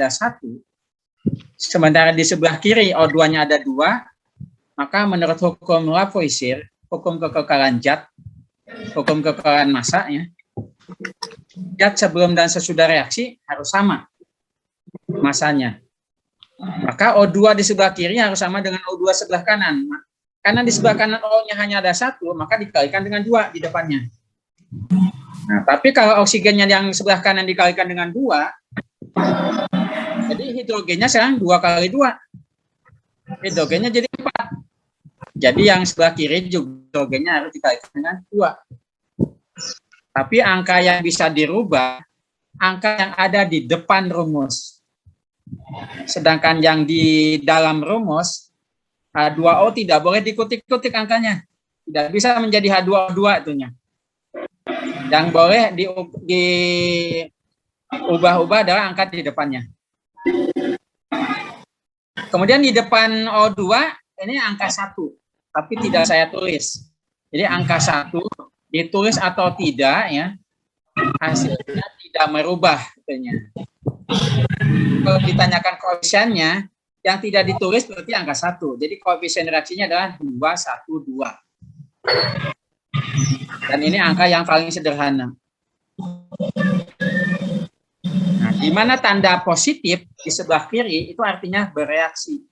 ada 1, sementara di sebelah kiri O2-nya ada 2, maka menurut hukum Lavoisier, hukum kekekalan zat, hukum kekekalan massa, ya, zat sebelum dan sesudah reaksi harus sama masanya. Maka O2 di sebelah kiri harus sama dengan O2 sebelah kanan. Karena di sebelah kanan O-nya hanya ada 1, maka dikalikan dengan 2 di depannya. Nah, tapi kalau oksigennya yang sebelah kanan dikalikan dengan 2, jadi hidrogennya sekarang 2 kali 2. Hidrogennya jadi 4. Jadi yang sebelah kiri juga hidrogennya harus dikalikan dengan 2. Tapi angka yang bisa dirubah, angka yang ada di depan rumus. Sedangkan yang di dalam rumus, H2O tidak boleh dikutik-kutik angkanya. Tidak bisa menjadi H2O2 itunya. Yang boleh diubah-ubah adalah angka di depannya. Kemudian di depan O2 ini angka 1, tapi tidak saya tulis. Jadi angka 1 ditulis atau tidak, ya, hasilnya tidak merubah itunya. Kalau ditanyakan koefisiennya, yang tidak ditulis berarti angka 1. Jadi koefisien reaksinya adalah 2, 1, 2. Dan ini angka yang paling sederhana. Nah, di mana tanda positif di sebelah kiri itu artinya bereaksi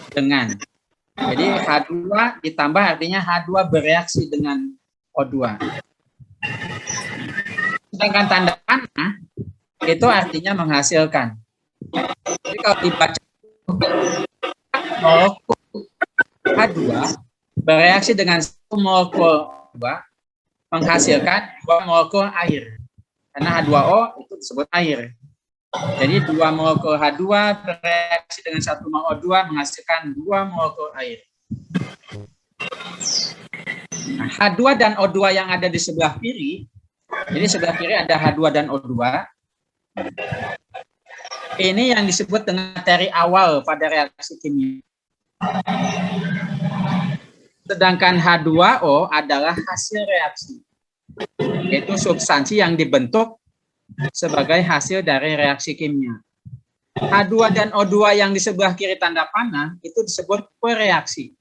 dengan. Jadi H2 ditambah artinya H2 bereaksi dengan O2. Sedangkan tanda panah itu artinya menghasilkan. Jadi kalau dibaca molekul H2 bereaksi dengan 1 molekul O2 menghasilkan 2 molekul air. Karena H2O itu disebut air. Jadi 2 molekul H2 bereaksi dengan 1 molekul O2 menghasilkan 2 molekul air. Nah, H2 dan O2 yang ada di sebelah kiri, jadi sebelah kiri ada H2 dan O2. Ini yang disebut dengan materi awal pada reaksi kimia. Sedangkan H2O adalah hasil reaksi, yaitu substansi yang dibentuk sebagai hasil dari reaksi kimia. H2 dan O2 yang di sebelah kiri tanda panah itu disebut pereaksi.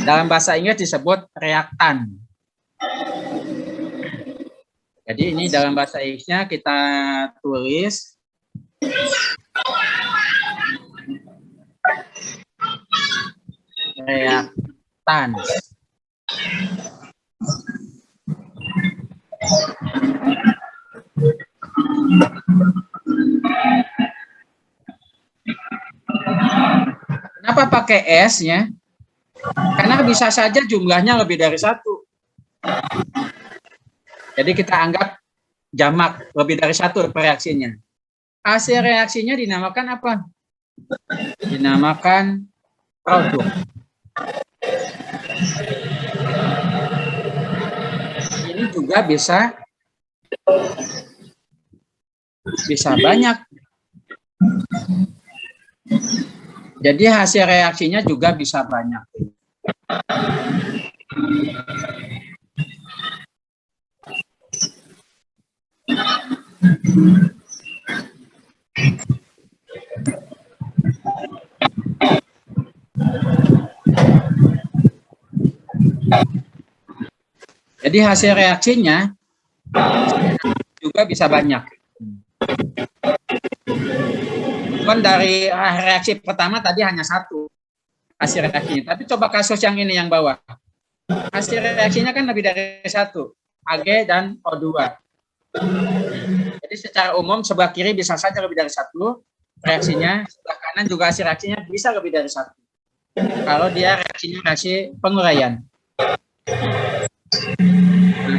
Dalam bahasa Inggris disebut reaktan. Jadi ini dalam bahasa Inggrisnya kita tulis reaktan. Kenapa pakai S ya? Karena bisa saja jumlahnya lebih dari 1. Jadi kita anggap jamak lebih dari 1 reaksinya. Hasil reaksinya dinamakan apa? Dinamakan produk. Ini juga bisa banyak. Jadi hasil reaksinya juga bisa banyak. Jadi hasil reaksinya juga bisa banyak. Kan dari reaksi pertama tadi hanya 1 hasil reaksinya. Tapi coba kasus yang ini yang bawah. Hasil reaksinya kan lebih dari 1, Ag dan O2. Jadi secara umum sebelah kiri bisa saja lebih dari 1 reaksinya, sebelah kanan juga hasil reaksinya bisa lebih dari 1. Kalau dia reaksinya reaksi penguraian. Nah,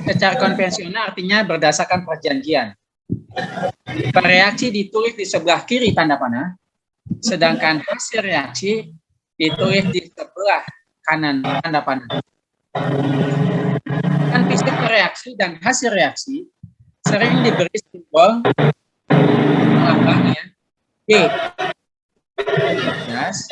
secara konvensional artinya berdasarkan perjanjian. Reaksi ditulis di sebelah kiri tanda panah, sedangkan hasil reaksi ditulis di sebelah kanan tanda panah. Dan fisik reaksi dan hasil reaksi sering diberi simbol lambangnya D. Yes.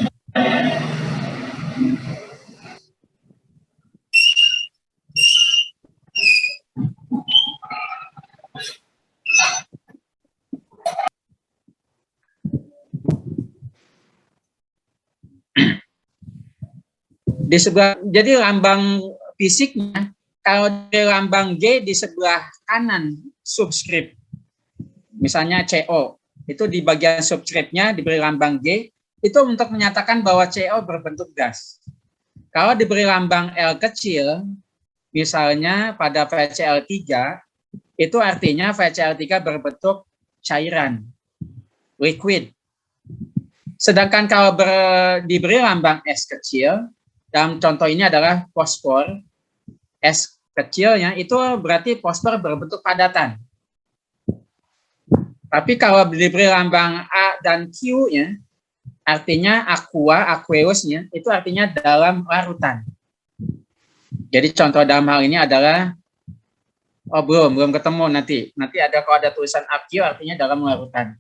Di sebelah, jadi lambang fisiknya, kalau di lambang G di sebelah kanan subscript, misalnya CO, itu di bagian subscriptnya diberi lambang G, itu untuk menyatakan bahwa CO berbentuk gas. Kalau diberi lambang L kecil, misalnya pada VCl3, itu artinya VCl3 berbentuk cairan, liquid. Sedangkan kalau diberi lambang S kecil, dalam contoh ini adalah fosfor, S kecilnya itu berarti fosfor berbentuk padatan. Tapi kalau diberi lambang A dan Q-nya, artinya aqueousnya, itu artinya dalam larutan. Jadi contoh dalam hal ini adalah, belum ketemu nanti. Nanti ada kalau ada tulisan aqueous artinya dalam larutan.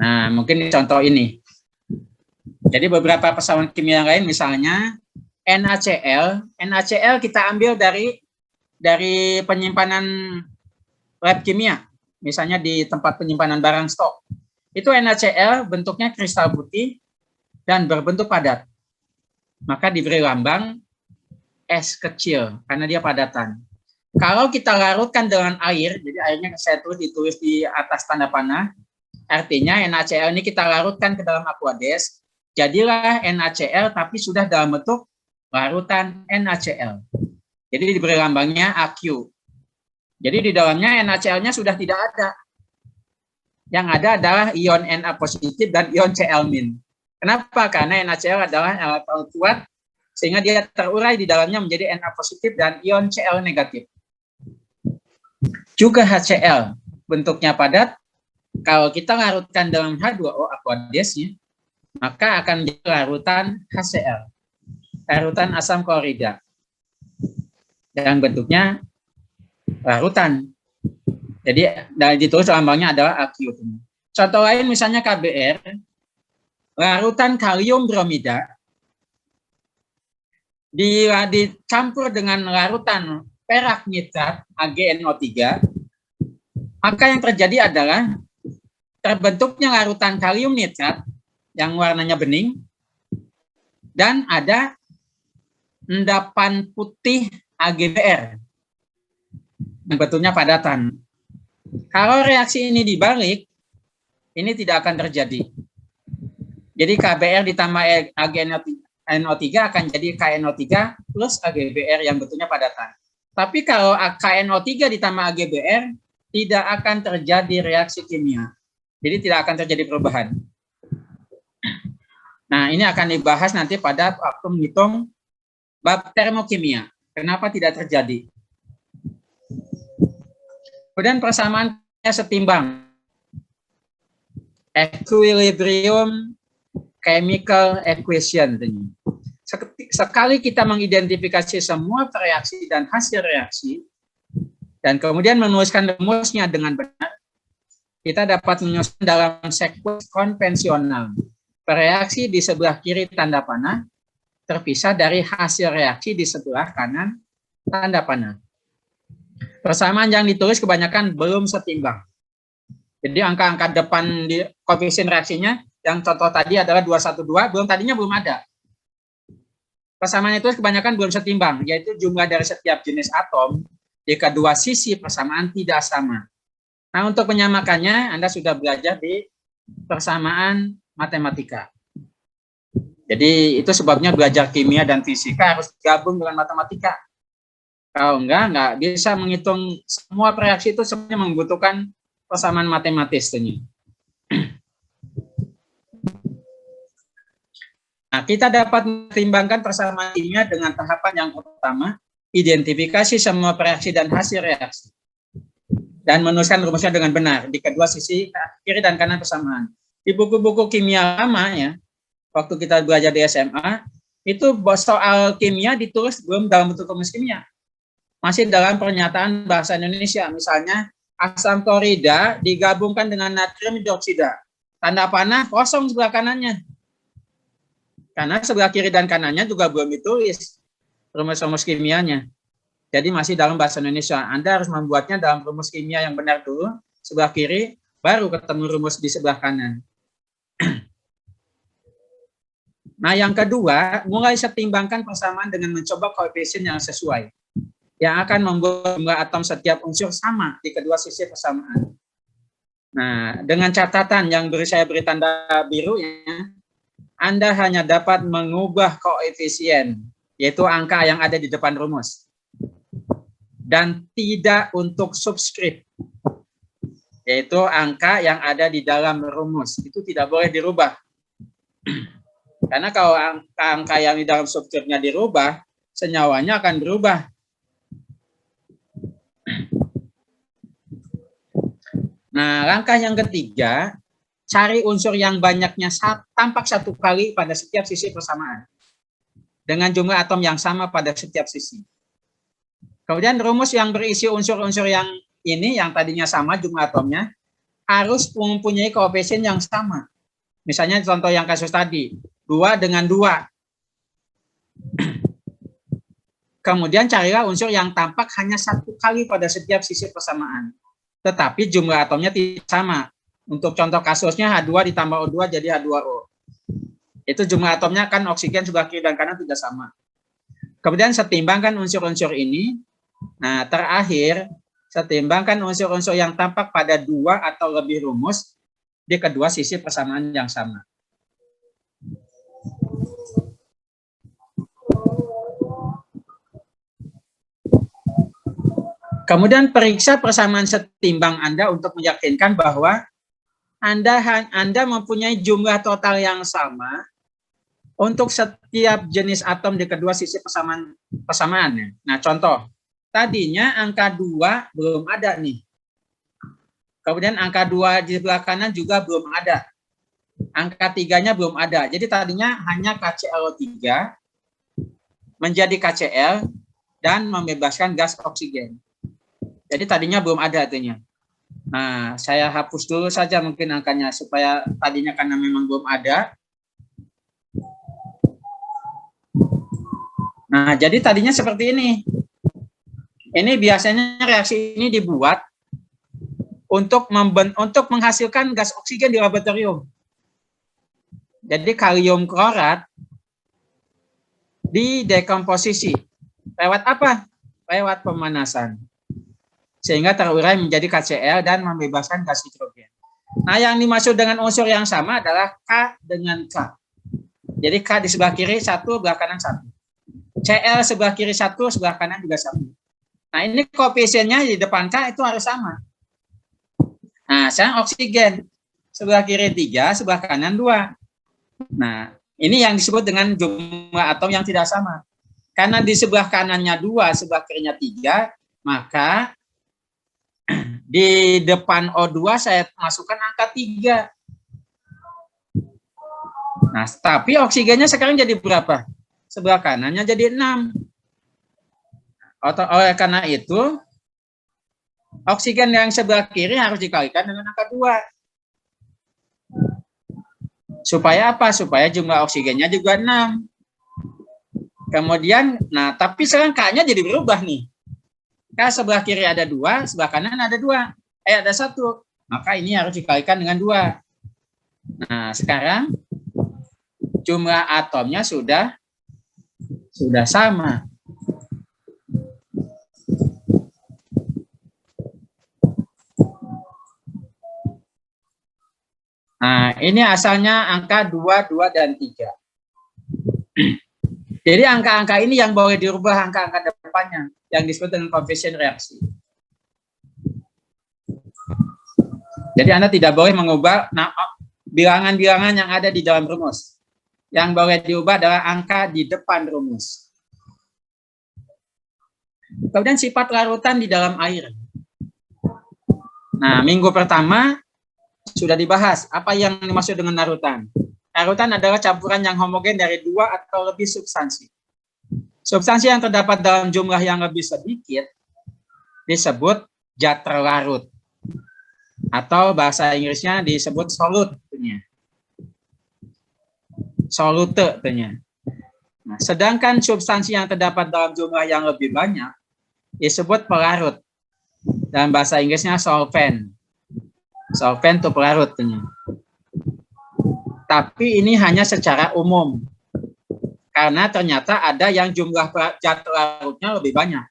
Nah, mungkin contoh ini. Jadi beberapa persamaan kimia yang lain, misalnya NaCl. NaCl kita ambil dari penyimpanan lab kimia, misalnya di tempat penyimpanan barang stok. Itu NaCl bentuknya kristal putih dan berbentuk padat. Maka diberi lambang S kecil karena dia padatan. Kalau kita larutkan dengan air, jadi airnya saya ditulis di atas tanda panah, artinya NaCl ini kita larutkan ke dalam aqueous, jadilah NaCl tapi sudah dalam bentuk larutan NaCl. Jadi diberi lambangnya Aq. Jadi di dalamnya NaCl-nya sudah tidak ada. Yang ada adalah ion Na positif dan ion Cl-. Kenapa? Karena NaCl adalah elektron kuat sehingga dia terurai di dalamnya menjadi Na positif dan ion Cl negatif. Juga HCl bentuknya padat. Kalau kita larutkan dalam H2O aqueous-nya, maka akan menjadi larutan HCl, larutan asam klorida, yang bentuknya larutan. Jadi ditulis lambangnya adalah Aq. Contoh lain misalnya KBr, larutan kalium bromida dicampur dengan larutan perak nitrat AgNO3, maka yang terjadi adalah terbentuknya larutan kalium nitrat yang warnanya bening dan ada endapan putih AgBr yang bentuknya padatan. Kalau reaksi ini dibalik, ini tidak akan terjadi. Jadi KBr ditambah AgNO3 akan jadi KNO3 plus AgBr yang bentuknya padatan. Tapi kalau KNO3 ditambah AgBr, tidak akan terjadi reaksi kimia. Jadi tidak akan terjadi perubahan. Nah, ini akan dibahas nanti pada waktu menghitung bab termokimia. Kenapa tidak terjadi? Kemudian persamaannya setimbang. Equilibrium chemical equation. Sekali kita mengidentifikasi semua reaksi dan hasil reaksi, dan kemudian menuliskan rumusnya dengan benar, kita dapat menyusun dalam sekuens konvensional. Reaksi di sebelah kiri tanda panah terpisah dari hasil reaksi di sebelah kanan tanda panah. Persamaan yang ditulis kebanyakan belum setimbang. Jadi angka-angka depan di koefisien reaksinya yang contoh tadi adalah 212, tadinya belum ada. Persamaan itu kebanyakan belum setimbang, yaitu jumlah dari setiap jenis atom di kedua sisi persamaan tidak sama. Nah, untuk menyamakannya Anda sudah belajar di persamaan matematika. Jadi itu sebabnya belajar kimia dan fisika harus gabung dengan matematika. Kalau enggak bisa menghitung semua reaksi itu, semuanya membutuhkan persamaan matematis. Nah, kita dapat mempertimbangkan persamaan kimia dengan tahapan yang pertama, identifikasi semua reaksi dan hasil reaksi, dan menuliskan rumusnya dengan benar di kedua sisi kiri dan kanan persamaan. Di buku-buku kimia lama ya, waktu kita belajar di SMA, itu soal kimia ditulis belum dalam bentuk rumus kimia, masih dalam pernyataan bahasa Indonesia. Misalnya asam klorida digabungkan dengan natrium hidroksida, tanda panah kosong sebelah kanannya, karena sebelah kiri dan kanannya juga belum ditulis rumus-rumus kimianya. Jadi masih dalam bahasa Indonesia. Anda harus membuatnya dalam rumus kimia yang benar dulu, sebelah kiri, baru ketemu rumus di sebelah kanan. Nah, yang kedua, mulai setimbangkan persamaan dengan mencoba koefisien yang sesuai, yang akan membuat jumlah atom setiap unsur sama di kedua sisi persamaan. Nah, dengan catatan yang saya beri tanda biru, ya, Anda hanya dapat mengubah koefisien, yaitu angka yang ada di depan rumus, dan tidak untuk subskrip, yaitu angka yang ada di dalam rumus. Itu tidak boleh dirubah. Karena kalau angka yang di dalam subskripnya dirubah, senyawanya akan berubah. Nah, langkah yang ketiga, cari unsur yang banyaknya tampak satu kali pada setiap sisi persamaan, dengan jumlah atom yang sama pada setiap sisi. Kemudian rumus yang berisi unsur-unsur yang ini, yang tadinya sama jumlah atomnya, harus mempunyai koefisien yang sama. Misalnya contoh yang kasus tadi, 2 dengan 2. Kemudian carilah unsur yang tampak hanya satu kali pada setiap sisi persamaan, tetapi jumlah atomnya tidak sama. Untuk contoh kasusnya H2 ditambah O2 jadi H2O. Itu jumlah atomnya kan oksigen sebelah kiri dan kanan tidak sama. Kemudian setimbangkan unsur-unsur ini. Nah, terakhir, setimbangkan unsur-unsur yang tampak pada 2 atau lebih rumus di kedua sisi persamaan yang sama. Kemudian periksa persamaan setimbang Anda untuk meyakinkan bahwa Anda mempunyai jumlah total yang sama untuk setiap jenis atom di kedua sisi persamaannya. Nah, contoh, tadinya angka 2 belum ada nih. Kemudian angka 2 di sebelah kanan juga belum ada. Angka 3-nya belum ada. Jadi tadinya hanya KClO3 menjadi KCl dan membebaskan gas oksigen. Jadi tadinya belum ada artinya. Nah, saya hapus dulu saja mungkin angkanya supaya tadinya karena memang belum ada. Nah, jadi tadinya seperti ini. Ini biasanya reaksi ini dibuat untuk menghasilkan gas oksigen di laboratorium. Jadi kalium klorat didekomposisi. Lewat apa? Lewat pemanasan. Sehingga terurai menjadi KCl dan membebaskan gas hidrogen. Nah, yang dimaksud dengan unsur yang sama adalah K dengan K. Jadi K di sebelah kiri 1, sebelah kanan 1. Cl sebelah kiri 1, sebelah kanan juga 1. Nah, ini koefisiennya di depan K itu harus sama. Nah, sekarang oksigen. Sebelah kiri 3, sebelah kanan 2. Nah, ini yang disebut dengan jumlah atom yang tidak sama. Karena di sebelah kanannya 2, sebelah kirinya 3, maka di depan O2 saya masukkan angka 3. Nah, tapi oksigennya sekarang jadi berapa? Sebelah kanannya jadi 6. Oleh karena itu, oksigen yang sebelah kiri harus dikalikan dengan angka 2. Supaya apa? Supaya jumlah oksigennya juga 6. Kemudian, nah tapi sekarang K-nya jadi berubah nih. K sebelah kiri ada 2, sebelah kanan ada 2. Ada 1. Maka ini harus dikalikan dengan 2. Nah, sekarang jumlah atomnya sudah sama. Nah, ini asalnya angka 2, 2, dan 3. Jadi angka-angka ini yang boleh dirubah angka-angka depannya, yang disebut dengan koefisien reaksi. Jadi Anda tidak boleh mengubah bilangan-bilangan yang ada di dalam rumus. Yang boleh diubah adalah angka di depan rumus. Kemudian sifat larutan di dalam air. Nah, minggu pertama sudah dibahas apa yang dimaksud dengan larutan. Larutan adalah campuran yang homogen dari 2 atau lebih substansi. Substansi yang terdapat dalam jumlah yang lebih sedikit disebut zat terlarut. Atau bahasa Inggrisnya disebut solute. Solute. Nah, sedangkan substansi yang terdapat dalam jumlah yang lebih banyak disebut pelarut. Dalam bahasa Inggrisnya solvent. Solvent itu pelarut. Tapi ini hanya secara umum. Karena ternyata ada yang jumlah zat larutnya lebih banyak.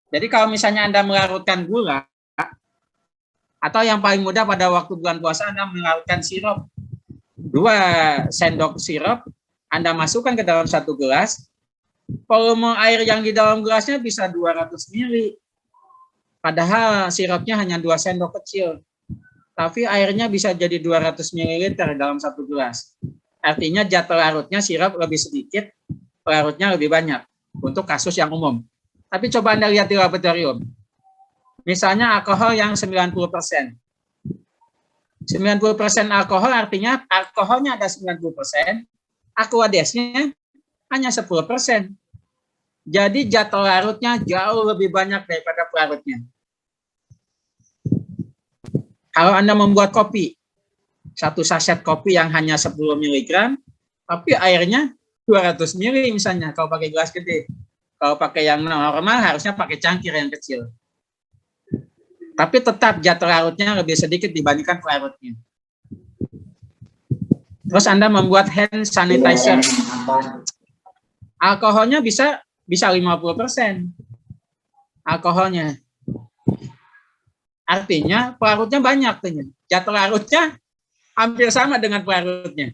Jadi kalau misalnya Anda melarutkan gula, atau yang paling mudah pada waktu bulan puasa Anda melarutkan sirup, 2 sendok sirup, Anda masukkan ke dalam 1 gelas, volume air yang di dalam gelasnya bisa 200 ml. Padahal sirupnya hanya 2 sendok kecil. Tapi airnya bisa jadi 200 ml dalam 1 gelas. Artinya zat larutnya sirup lebih sedikit, larutnya lebih banyak untuk kasus yang umum. Tapi coba Anda lihat di laboratorium. Misalnya alkohol yang 90%. 90% alkohol artinya alkoholnya ada 90%, aquadesnya hanya 10%. Jadi zat larutnya jauh lebih banyak daripada pelarutnya. Kalau Anda membuat kopi, 1 saset kopi yang hanya 10 mg, tapi airnya 200 ml misalnya, kalau pakai gelas gede. Kalau pakai yang normal harusnya pakai cangkir yang kecil. Tapi tetap zat larutnya lebih sedikit dibandingkan pelarutnya. Terus Anda membuat hand sanitizer. Alkoholnya bisa 50% alkoholnya. Artinya pelarutnya banyak. Zat larutnya hampir sama dengan pelarutnya.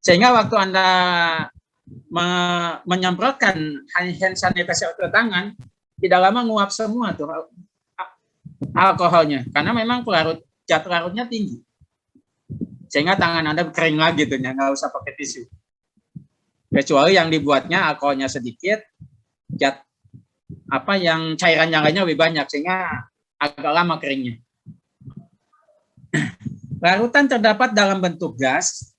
Sehingga waktu Anda menyemprotkan hand sanitizer ke tangan, tidak lama nguap semua tuh alkoholnya. Karena memang zat larutnya tinggi. Sehingga tangan Anda kering lagi tuh, nggak usah pakai tisu. Kecuali yang dibuatnya alkoholnya sedikit, zat yang cairan yang lainnya lebih banyak sehingga agak lama keringnya. Larutan terdapat dalam bentuk gas.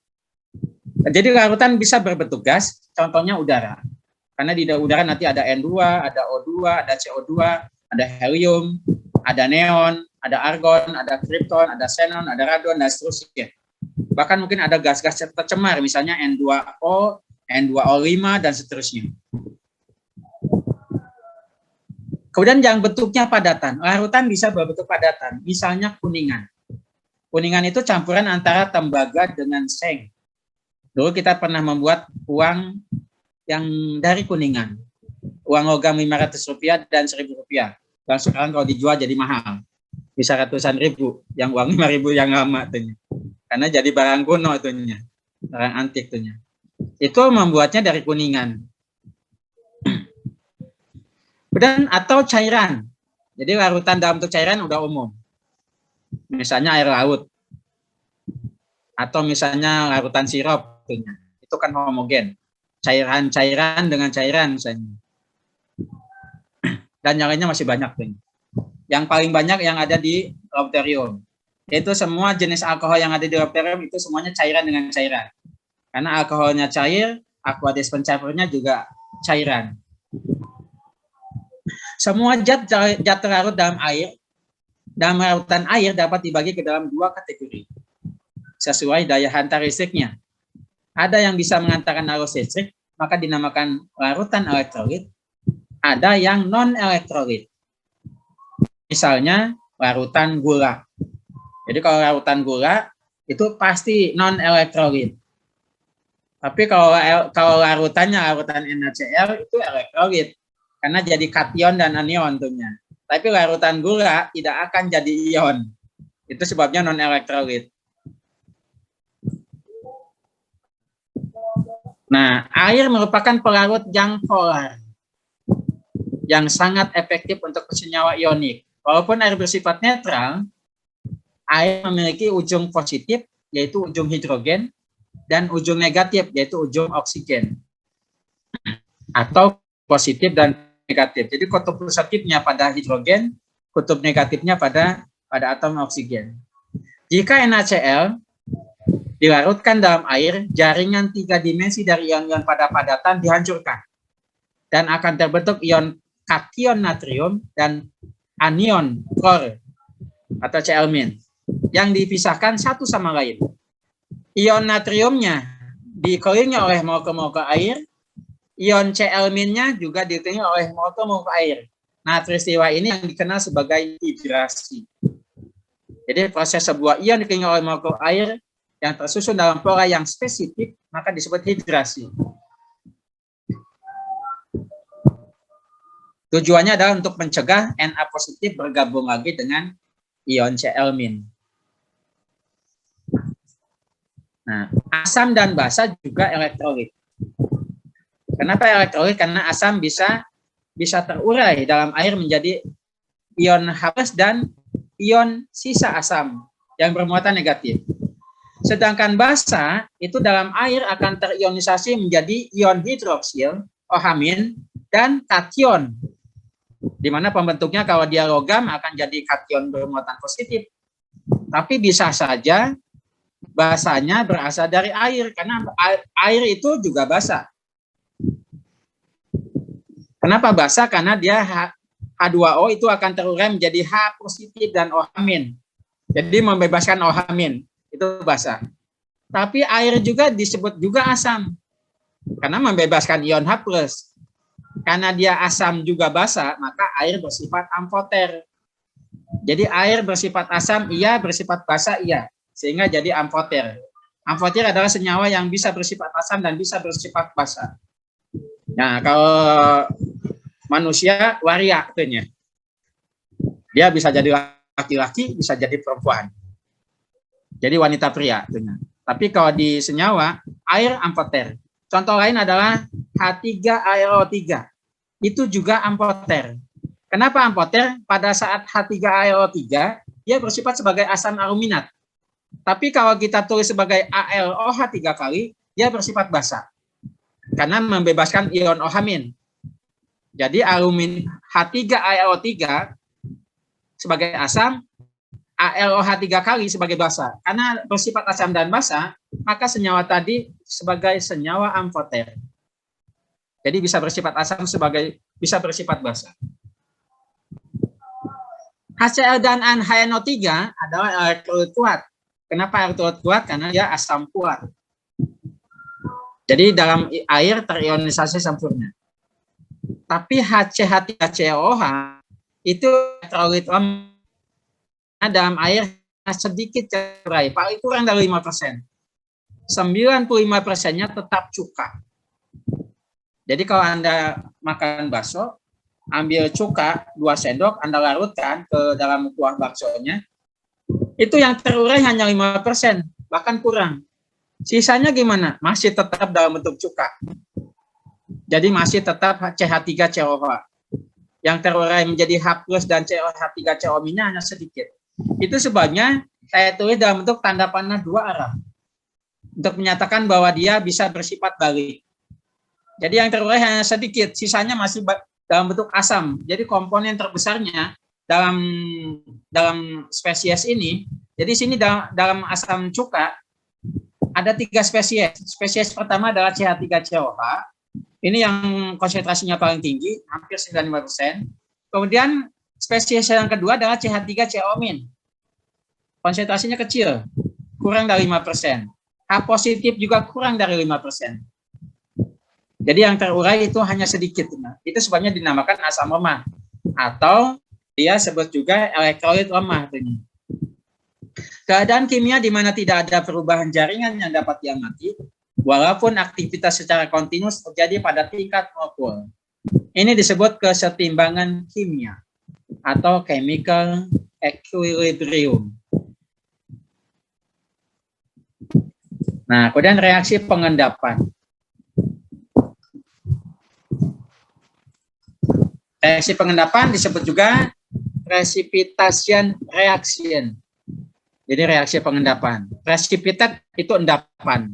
Jadi larutan bisa berbentuk gas, contohnya udara. Karena di udara nanti ada N2, ada O2, ada CO2, ada helium, ada neon, ada argon, ada krypton, ada xenon, ada radon, dan seterusnya. Bahkan mungkin ada gas-gas tercemar, misalnya N2O, N2O5, dan seterusnya. Kemudian yang bentuknya padatan. Larutan bisa berbentuk padatan. Misalnya kuningan. Kuningan itu campuran antara tembaga dengan seng. Dulu kita pernah membuat uang yang dari kuningan. Uang logam Rp500 dan Rp1.000. Dan sekarang kalau dijual jadi mahal. Bisa ratusan ribu. Yang uang Rp5.000 yang lama. Karena jadi barang kuno. Barang antik. Itu membuatnya dari kuningan. Dan atau cairan. Jadi larutan dalam bentuk cairan udah umum. Misalnya air laut. Atau misalnya larutan sirup. Itu kan homogen. Cairan dengan cairan misalnya. Dan yang lainnya masih banyak. Yang paling banyak yang ada di laboratorium. Itu semua jenis alkohol yang ada di laboratorium itu semuanya cairan dengan cairan. Karena alkoholnya cair, aqueous pencampurnya juga cairan. Semua zat terlarut dalam air, dalam larutan air dapat dibagi ke dalam 2 kategori. Sesuai daya hantar listriknya. Ada yang bisa mengantarkan arus listrik, maka dinamakan larutan elektrolit. Ada yang non-elektrolit. Misalnya larutan gula. Jadi kalau larutan gula, itu pasti non-elektrolit. Tapi kalau larutannya larutan NaCl, itu elektrolit. Karena jadi kation dan anion tuhnya. Tapi larutan gula tidak akan jadi ion. Itu sebabnya non-elektrolit. Nah, air merupakan pelarut yang polar. Yang sangat efektif untuk senyawa ionik. Walaupun air bersifat netral, air memiliki ujung positif, yaitu ujung hidrogen, dan ujung negatif, yaitu ujung oksigen. Atau positif dan negatif. Jadi kutub positifnya pada hidrogen, kutub negatifnya pada atom oksigen. Jika NaCl dilarutkan dalam air, jaringan 3 dimensi dari ion-ion pada padatan dihancurkan dan akan terbentuk ion kation natrium dan anion klor atau Cl- yang dipisahkan satu sama lain. Ion natriumnya dikelilingi oleh molekul-molekul air. Ion Cl-nya juga dikelilingi oleh molekul-molekul air. Nah, peristiwa ini yang dikenal sebagai hidrasi. Jadi proses sebuah ion dikelilingi oleh molekul air yang tersusun dalam pola yang spesifik, maka disebut hidrasi. Tujuannya adalah untuk mencegah Na positif bergabung lagi dengan ion Cl-. Nah, asam dan basa juga elektrolit. Kenapa elektrolit? Karena asam bisa terurai dalam air menjadi ion H+ dan ion sisa asam yang bermuatan negatif. Sedangkan basa itu dalam air akan terionisasi menjadi ion hidroksil, OH- dan kation. Di mana pembentuknya kalau dia logam akan jadi kation bermuatan positif. Tapi bisa saja basanya berasal dari air, karena air itu juga basa. Kenapa basa? Karena dia H2O itu akan terurai menjadi H positif dan OH-. Jadi membebaskan OH-, itu basa. Tapi air juga disebut juga asam, karena membebaskan ion H+. Karena dia asam juga basa, maka air bersifat amfoter. Jadi air bersifat asam iya, bersifat basa iya, sehingga jadi amfoter. Amfoter adalah senyawa yang bisa bersifat asam dan bisa bersifat basa. Nah, kalau manusia waria artinya. Dia bisa jadi laki-laki, bisa jadi perempuan. Jadi wanita pria artinya. Tapi kalau di senyawa, air amfoter. Contoh lain adalah H3ALO3. Itu juga amfoter. Kenapa amfoter? Pada saat H3ALO3, dia bersifat sebagai asam aluminat. Tapi kalau kita tulis sebagai ALOH 3 kali, dia bersifat basa. Karena membebaskan ion OH-. Jadi alumin H3ALO3 sebagai asam, ALOH 3 kali sebagai basa. Karena bersifat asam dan basa, maka senyawa tadi sebagai senyawa amfoter. Jadi bisa bersifat asam bisa bersifat basa. HCl dan NHNO3 adalah elektrolit kuat. Kenapa elektrolit kuat? Karena dia asam kuat. Jadi dalam air terionisasi sempurna. Tapi HCH3COH itu elektrolit lemah. Dalam air sedikit cerai, paling kurang dari 5%. 95%-nya tetap cuka. Jadi kalau Anda makan bakso, ambil cuka 2 sendok, Anda larutkan ke dalam kuah baksonya, itu yang terurai hanya 5%, bahkan kurang. Sisanya gimana? Masih tetap dalam bentuk cuka. Jadi masih tetap CH3COH. Yang terurai menjadi H+ dan COH3CO- hanya sedikit. Itu sebabnya saya tulis dalam bentuk tanda panah 2 arah. Untuk menyatakan bahwa dia bisa bersifat balik. Jadi yang terurai hanya sedikit, sisanya masih dalam bentuk asam. Jadi komponen terbesarnya dalam spesies ini, jadi sini dalam asam cuka ada 3 spesies. Spesies pertama adalah CH3COH. Ini yang konsentrasinya paling tinggi, hampir 95%. Kemudian spesies yang kedua adalah CH3CO-. Konsentrasinya kecil, kurang dari 5%. H positif juga kurang dari 5%. Jadi yang terurai itu hanya sedikit. Itu sebabnya dinamakan asam lemah. Atau dia sebut juga elektrolit lemah. Keadaan kimia di mana tidak ada perubahan jaringan yang dapat diamati, walaupun aktivitas secara kontinus terjadi pada tingkat molekul. Ini disebut kesetimbangan kimia atau chemical equilibrium. Nah, kemudian reaksi pengendapan. Reaksi pengendapan disebut juga precipitation reaction. Jadi reaksi pengendapan. Precipitate itu endapan.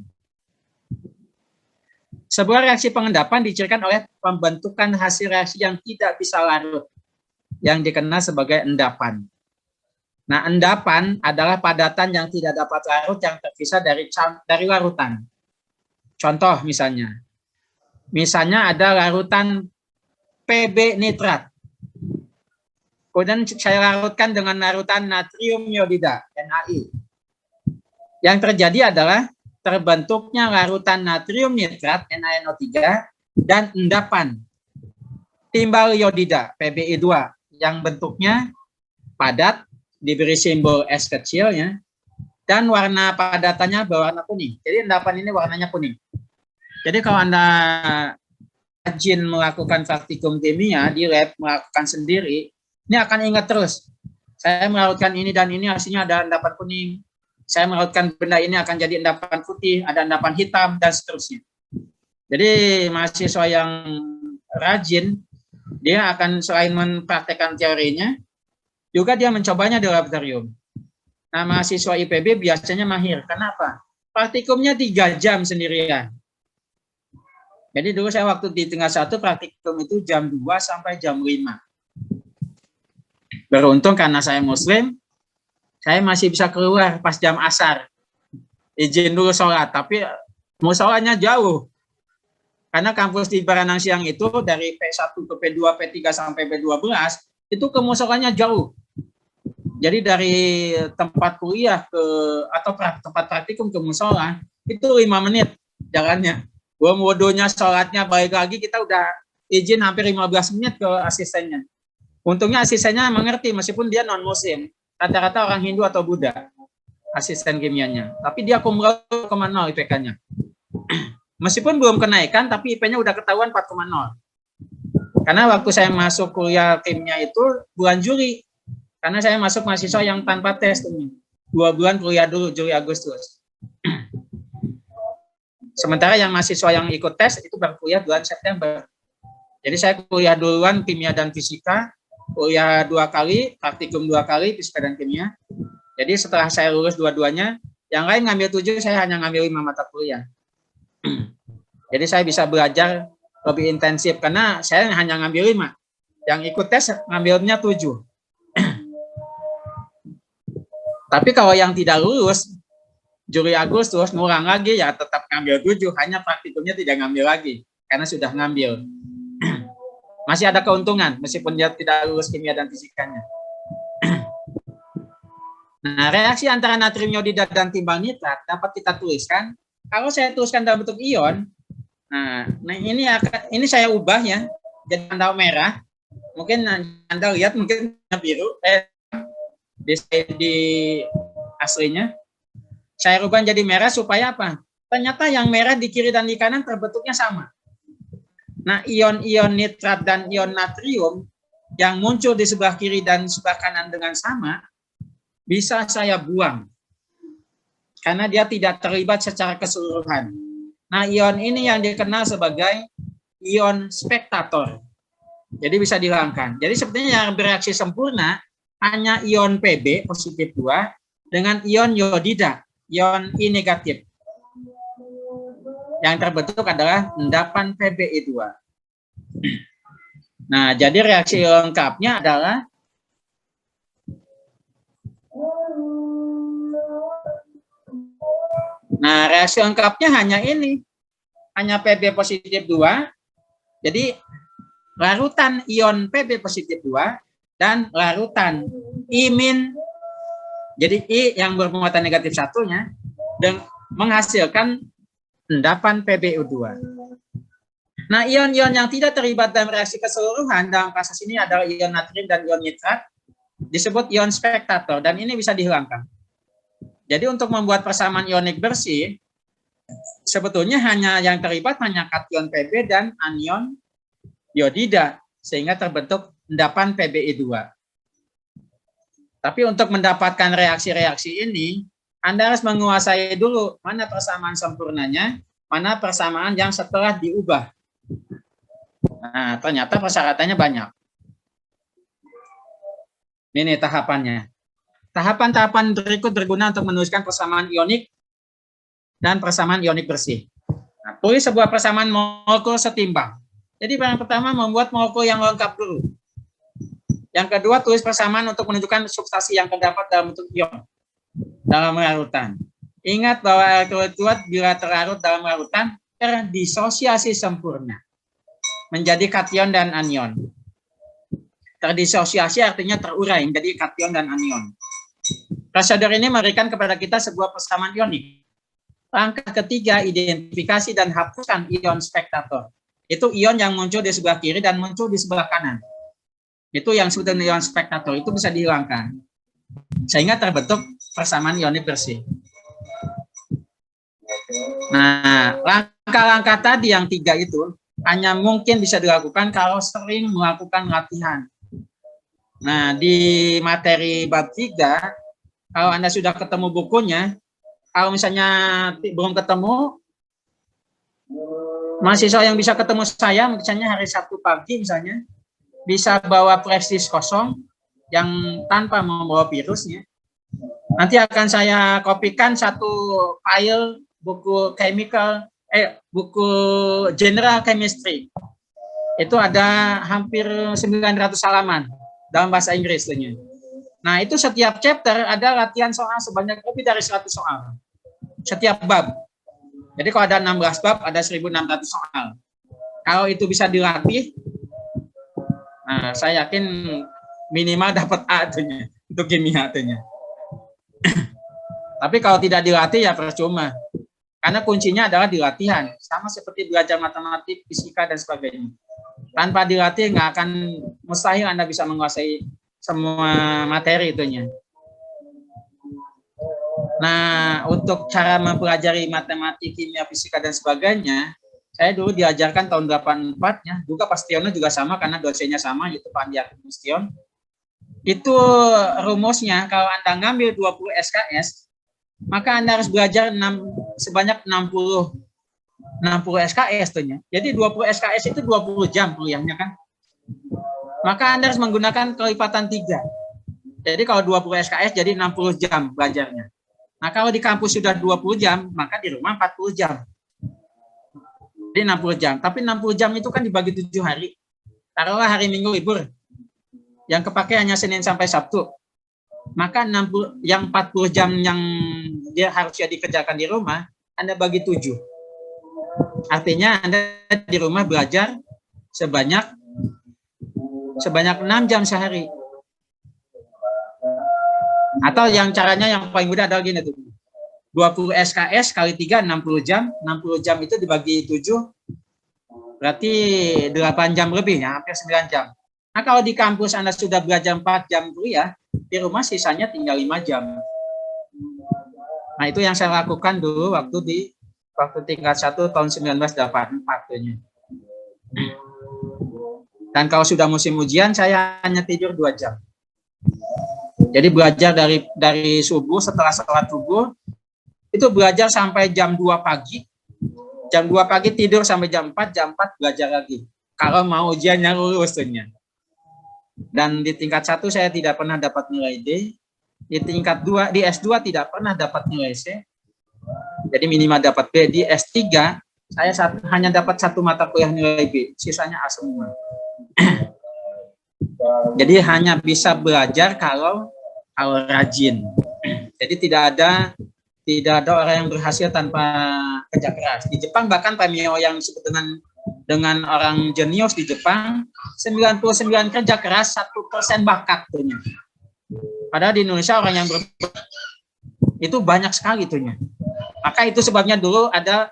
Sebuah reaksi pengendapan dicirikan oleh pembentukan hasil reaksi yang tidak bisa larut, yang dikenal sebagai endapan. Nah, endapan adalah padatan yang tidak dapat larut yang terpisah dari larutan. Contoh misalnya ada larutan Pb nitrat. Kemudian saya larutkan dengan larutan natrium iodida, NaI. Yang terjadi adalah terbentuknya larutan natrium nitrat, NaNO3, dan endapan timbal iodida, PbI2, yang bentuknya padat, diberi simbol S kecil, ya, dan warna padatannya berwarna kuning. Jadi endapan ini warnanya kuning. Jadi kalau Anda rajin melakukan praktikum kimia di lab, melakukan sendiri, ini akan ingat terus. Saya melarutkan ini dan ini hasilnya ada endapan kuning. Saya melarutkan benda ini akan jadi endapan putih, ada endapan hitam, dan seterusnya. Jadi mahasiswa yang rajin, dia akan selain mempraktekkan teorinya, juga dia mencobanya di laboratorium. Nah, mahasiswa IPB biasanya mahir. Kenapa? Praktikumnya 3 jam sendirian. Jadi dulu saya waktu di tingkat 1 praktikum itu jam 2 sampai jam 5. Beruntung karena saya Muslim, saya masih bisa keluar pas jam asar. Izin dulu sholat, tapi mau sholatnya jauh. Karena kampus di Baranang Siang itu dari P1 ke P2, P3 sampai P12, itu ke musolanya jauh. Jadi dari tempat kuliah atau tempat praktikum ke musola itu 5 menit jalannya. Belum wudunya, sholatnya, balik lagi kita udah izin hampir 15 menit ke asistennya. Untungnya asistennya mengerti meskipun dia non muslim. Rata-rata orang Hindu atau Buddha asisten kimianya. Tapi dia cum laude 4,0 IPK-nya. Meskipun belum kenaikan tapi IP-nya udah ketahuan 4,0. Karena waktu saya masuk kuliah kimia itu bulan Juli. Karena saya masuk mahasiswa yang tanpa tes. 2 bulan kuliah dulu, Juli Agustus. Sementara yang mahasiswa yang ikut tes itu baru kuliah bulan September. Jadi saya kuliah duluan kimia dan fisika, kuliah 2 kali, praktikum 2 kali, fisika dan kimia. Jadi setelah saya lulus dua-duanya, yang lain ngambil 7, saya hanya ngambil 5 mata kuliah. Jadi saya bisa belajar lebih intensif, karena saya hanya ngambil 5. Yang ikut tes ngambilnya 7. Tapi kalau yang tidak lulus, Juli Agustus ngulang lagi ya tetap ngambil 7, hanya praktikumnya tidak ngambil lagi karena sudah ngambil. Masih ada keuntungan meskipun dia tidak lulus kimia dan fisikanya. Nah, reaksi antara natrium iodida dan timbal nitrat dapat kita tuliskan. Kalau saya tuliskan dalam bentuk ion, nah ini saya ubah ya jadi tanda merah. Mungkin Anda lihat mungkin biru di aslinya. Saya rubah jadi merah supaya apa? Ternyata yang merah di kiri dan di kanan terbentuknya sama. Nah, ion-ion nitrat dan ion natrium yang muncul di sebelah kiri dan sebelah kanan dengan sama, bisa saya buang. Karena dia tidak terlibat secara keseluruhan. Nah, ion ini yang dikenal sebagai ion spektator. Jadi bisa dihilangkan. Jadi sebetulnya yang bereaksi sempurna hanya ion Pb positif 2 dengan ion iodida, ion I negatif. Yang terbentuk adalah endapan Pbi2. Nah, jadi reaksi lengkapnya adalah reaksi lengkapnya hanya ini. Hanya Pb positif 2. Jadi larutan ion Pb positif 2 dan larutan I-, jadi I yang bermuatan negatif satunya, dan menghasilkan endapan PbO2. Nah, ion-ion yang tidak terlibat dalam reaksi keseluruhan dalam kasus ini adalah ion natrium dan ion nitrat, disebut ion spektator, dan ini bisa dihilangkan. Jadi untuk membuat persamaan ionik bersih, sebetulnya hanya yang terlibat hanya kation Pb dan anion iodida, sehingga terbentuk endapan Pbi2. Tapi untuk mendapatkan reaksi-reaksi ini, Anda harus menguasai dulu mana persamaan sempurnanya, mana persamaan yang setelah diubah. Nah, ternyata persyaratannya banyak. Ini tahapannya. Tahapan-tahapan berikut berguna untuk menuliskan persamaan ionik dan persamaan ionik bersih. Nah, tulis sebuah persamaan molekul setimbang. Jadi yang pertama membuat molekul yang lengkap dulu. Yang kedua, tulis persamaan untuk menunjukkan substansi yang terdapat dalam bentuk ion dalam larutan. Ingat bahwa elektrolit bila terlarut dalam larutan terdisosiasi sempurna menjadi kation dan anion. Terdisosiasi artinya terurai menjadi kation dan anion. Prosedur ini memberikan kepada kita sebuah persamaan ionik. Langkah ketiga, identifikasi dan hapuskan ion spektator. Itu ion yang muncul di sebelah kiri dan muncul di sebelah kanan. Itu yang disebut ion spektator, itu bisa dihilangkan. Sehingga terbentuk persamaan ionik bersih. Nah, langkah-langkah tadi yang 3 itu hanya mungkin bisa dilakukan kalau sering melakukan latihan. Nah, di materi bab 3, kalau Anda sudah ketemu bukunya, kalau misalnya belum ketemu, mahasiswa yang bisa ketemu saya, misalnya hari Sabtu pagi misalnya, bisa bawa flash disk kosong yang tanpa membawa virusnya. Nanti akan saya kopikan satu file buku buku General Chemistry. Itu ada hampir 900 halaman dalam bahasa Inggris. Nah, itu setiap chapter ada latihan soal sebanyak lebih dari 100 soal. Setiap bab. Jadi kalau ada 16 bab, ada 1.600 soal. Kalau itu bisa dilatih, nah, saya yakin minimal dapat A itunya, untuk kimia itunya. Tapi kalau tidak dilatih ya percuma. Karena kuncinya adalah di latihan. Sama seperti belajar matematik, fisika, dan sebagainya. Tanpa dilatih nggak akan, mustahil Anda bisa menguasai semua materi itunya. Nah, untuk cara mempelajari matematik, kimia, fisika, dan sebagainya, saya dulu diajarkan tahun 84, ya. Juga Pak Stiono juga sama, karena dosennya sama, yaitu Pak Andi Agung Stion. Itu rumusnya, kalau Anda ngambil 20 SKS, maka Anda harus belajar sebanyak 60 SKS tuhnya. Jadi 20 SKS itu 20 jam kuliahnya kan. Maka Anda harus menggunakan kelipatan 3. Jadi kalau 20 SKS jadi 60 jam belajarnya. Nah, kalau di kampus sudah 20 jam, maka di rumah 40 jam. Jadi 60 jam. Tapi 60 jam itu kan dibagi 7 hari. Taruhlah hari Minggu libur. Yang kepake hanya Senin sampai Sabtu. Maka 40 jam yang dia harusnya dikerjakan di rumah, Anda bagi 7. Artinya Anda di rumah belajar sebanyak 6 jam sehari. Atau yang caranya yang paling mudah adalah gini tuh. 20 SKS kali 3, 60 jam. 60 jam itu dibagi 7, berarti 8 jam lebih, ya, hampir 9 jam. Nah, kalau di kampus Anda sudah belajar 4 jam kuliah, di rumah sisanya tinggal 5 jam. Nah, itu yang saya lakukan dulu waktu tingkat 1 tahun 1984. Dan kalau sudah musim ujian, saya hanya tidur 2 jam. Jadi belajar dari subuh, setelah sholat subuh, itu belajar sampai jam 2 pagi. Jam 2 pagi tidur sampai jam 4 belajar lagi. Kalau mau ujiannya lulus. Dan di tingkat 1 saya tidak pernah dapat nilai D. Di tingkat 2, di S2 tidak pernah dapat nilai C. Jadi minimal dapat B. Di S3 saya hanya dapat 1 mata kuliah nilai B, sisanya A semua. Jadi hanya bisa belajar kalau rajin. Jadi tidak ada orang yang berhasil tanpa kerja keras. Di Jepang bahkan Pak Mio yang disebut dengan orang jenius di Jepang, 99 kerja keras, 1% bakat tuhnya. Padahal di Indonesia orang yang itu banyak sekali tuhnya. Maka itu sebabnya dulu ada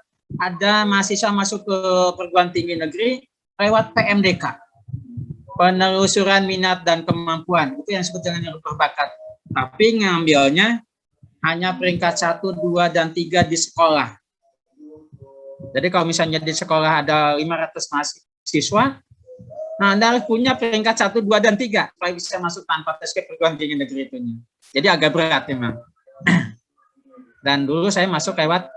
mahasiswa masuk ke perguruan tinggi negeri lewat PMDK, penelusuran minat dan kemampuan. Itu yang disebut dengan berbakat. Tapi ngambilnya hanya peringkat 1, 2, dan 3 di sekolah. Jadi kalau misalnya di sekolah ada 500 mahasiswa, nah Anda harus punya peringkat 1, 2, dan 3 supaya bisa masuk tanpa tes ke perguruan tinggi negeri itu. Jadi agak berat memang. Dan dulu saya masuk lewat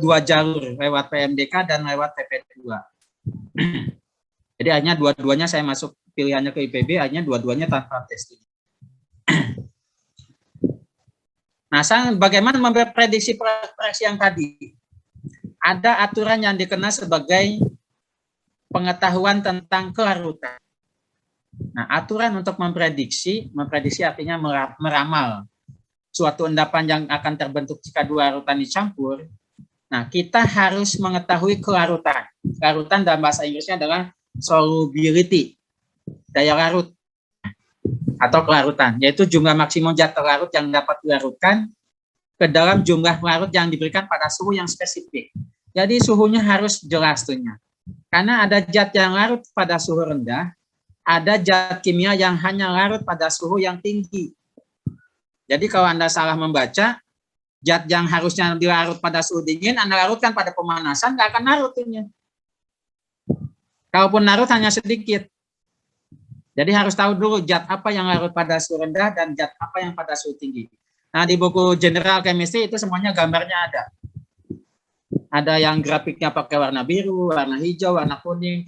2 jalur, lewat PMDK dan lewat PP2. Jadi hanya dua-duanya saya masuk, pilihannya ke IPB, hanya dua-duanya tanpa tes. Nah, bagaimana memprediksi proyeksi yang tadi? Ada aturan yang dikenal sebagai pengetahuan tentang kelarutan. Nah, aturan untuk memprediksi artinya meramal suatu endapan yang akan terbentuk jika 2 larutan dicampur. Nah, kita harus mengetahui kelarutan. Kelarutan dalam bahasa Inggrisnya adalah solubility, daya larut atau kelarutan, yaitu jumlah maksimum zat terlarut yang dapat dilarutkan ke dalam jumlah larut yang diberikan pada suhu yang spesifik. Jadi suhunya harus jelas tuhnya. Karena ada zat yang larut pada suhu rendah, ada zat kimia yang hanya larut pada suhu yang tinggi. Jadi kalau Anda salah membaca, Zat yang harusnya dilarut pada suhu dingin, Anda larutkan pada pemanasan, nggak akan larut tuhnya. Kalaupun larut hanya sedikit. Jadi harus tahu dulu zat apa yang larut pada suhu rendah dan zat apa yang pada suhu tinggi. Nah, di buku General Chemistry itu semuanya gambarnya ada. Ada yang grafiknya pakai warna biru, warna hijau, warna kuning.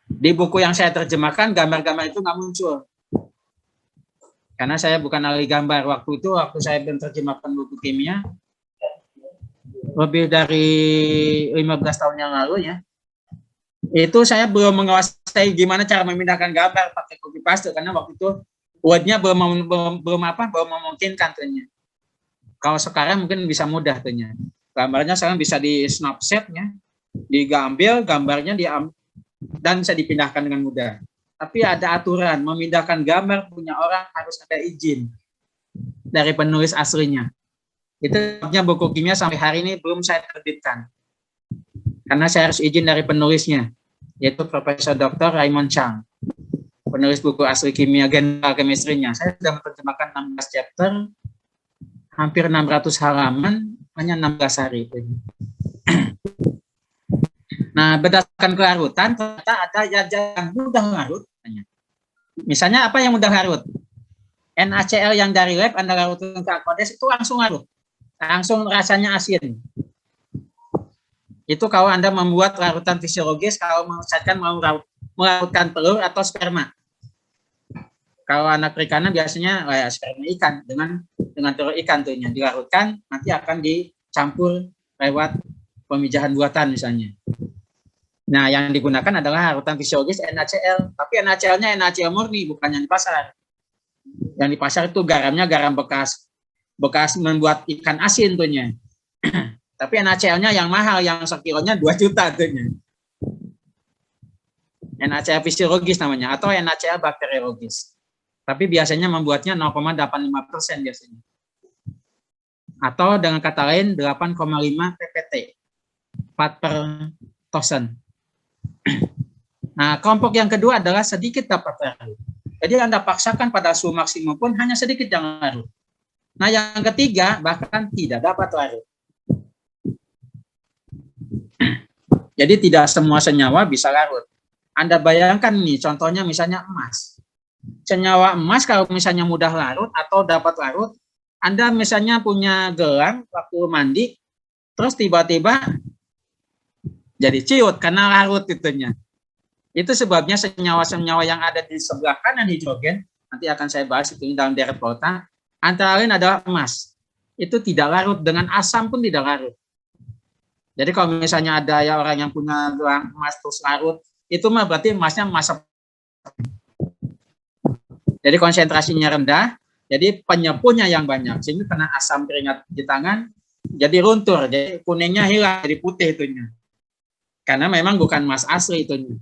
Di buku yang saya terjemahkan, gambar-gambar itu nggak muncul. Karena saya bukan ahli gambar. Waktu saya menerjemahkan buku kimia, lebih dari 15 tahun yang lalu ya, itu saya belum menguasai gimana cara memindahkan gambar pakai copy paste, karena waktu itu Word-nya belum memungkinkan tuhnya. Kalau sekarang mungkin bisa mudah tuhnya. Gambarnya sekarang bisa di snapshot ya, diambil gambarnya dan bisa dipindahkan dengan mudah. Tapi ada aturan, memindahkan gambar punya orang harus ada izin dari penulis aslinya. Itu sebabnya buku kimia sampai hari ini belum saya terbitkan. Karena saya harus izin dari penulisnya, yaitu Profesor Dr. Raymond Chang, penulis buku asli kimia General Chemistry-nya. Saya sudah menerjemahkan 16 chapter, hampir 600 halaman, hanya 16 hari. Nah, berdasarkan kelarutan, ternyata ada zat yang mudah larut. Misalnya apa yang mudah larut? NaCl yang dari lab Anda larutkan ke aqueous itu langsung larut. Langsung rasanya asin. Itu kalau Anda membuat larutan fisiologis, kalau misalkan mau melarutkan telur atau sperma. Kalau anak perikanan biasanya kayak sperma ikan dengan telur ikan tuhnya dilarutkan, nanti akan dicampur lewat pemijahan buatan misalnya. Nah, yang digunakan adalah larutan fisiologis NaCl, tapi NaCl-nya NaCl murni, bukan yang di pasar. Yang di pasar itu garamnya garam bekas membuat ikan asin tuhnya. Tapi NaCl-nya yang mahal, yang sekilonya 2 juta tuhnya. NaCl fisiologis namanya, atau NaCl bakteriologis. Tapi biasanya membuatnya 0,85% biasanya. Atau dengan kata lain 8,5 ppt, part per thousand. Nah, kelompok yang kedua adalah sedikit dapat larut. Jadi Anda paksakan pada suhu maksimum pun hanya sedikit yang larut. Nah, yang ketiga bahkan tidak dapat larut. Jadi tidak semua senyawa bisa larut. Anda bayangkan nih, contohnya misalnya emas. Senyawa emas kalau misalnya mudah larut atau dapat larut, Anda misalnya punya gelang waktu mandi, terus tiba-tiba jadi ciut karena larut itunya. Itu sebabnya senyawa-senyawa yang ada di sebelah kanan hidrogen, nanti akan saya bahas itu dalam deret volta, antara lain adalah emas. Itu tidak larut, dengan asam pun tidak larut. Jadi kalau misalnya ada ya orang yang punya gelang emas terus larut, itu mah berarti emasnya emas. Jadi konsentrasinya rendah, jadi penyepuhnya yang banyak, sehingga kena asam keringat di tangan, jadi luntur, jadi kuningnya hilang, jadi putih itunya. Karena memang bukan emas asli itu.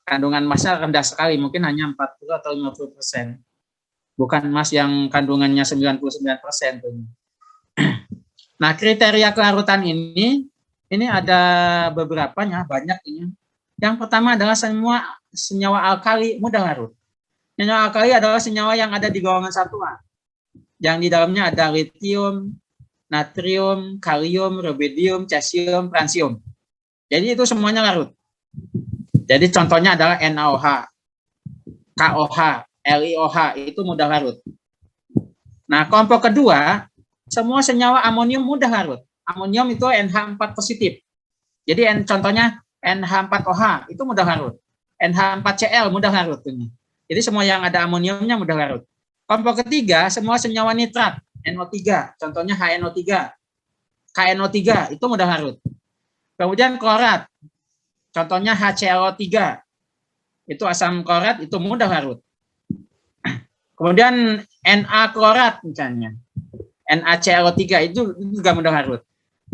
Kandungan emasnya rendah sekali, mungkin hanya 40 atau 50%. Bukan emas yang kandungannya 99%. Nah, kriteria kelarutan ini ada beberapanya, banyak ini. Yang pertama adalah semua senyawa alkali mudah larut. Senyawa alkali adalah senyawa yang ada di golongan satuan. Yang di dalamnya ada litium, natrium, kalium, rubidium, cesium, fransium. Jadi itu semuanya larut. Jadi contohnya adalah NaOH, KOH, LiOH, itu mudah larut. Nah, kelompok kedua, semua senyawa amonium mudah larut. Amonium itu NH4 positif. Jadi contohnya NH4OH, itu mudah larut. NH4Cl mudah larut. Jadi semua yang ada amoniumnya mudah larut. Kelompok ketiga, semua senyawa nitrat, NO3, contohnya HNO3, KNO3, itu mudah larut. Kemudian klorat, contohnya HClO3, itu asam klorat, itu mudah larut. Kemudian Na klorat misalnya, NaClO3 itu juga mudah larut.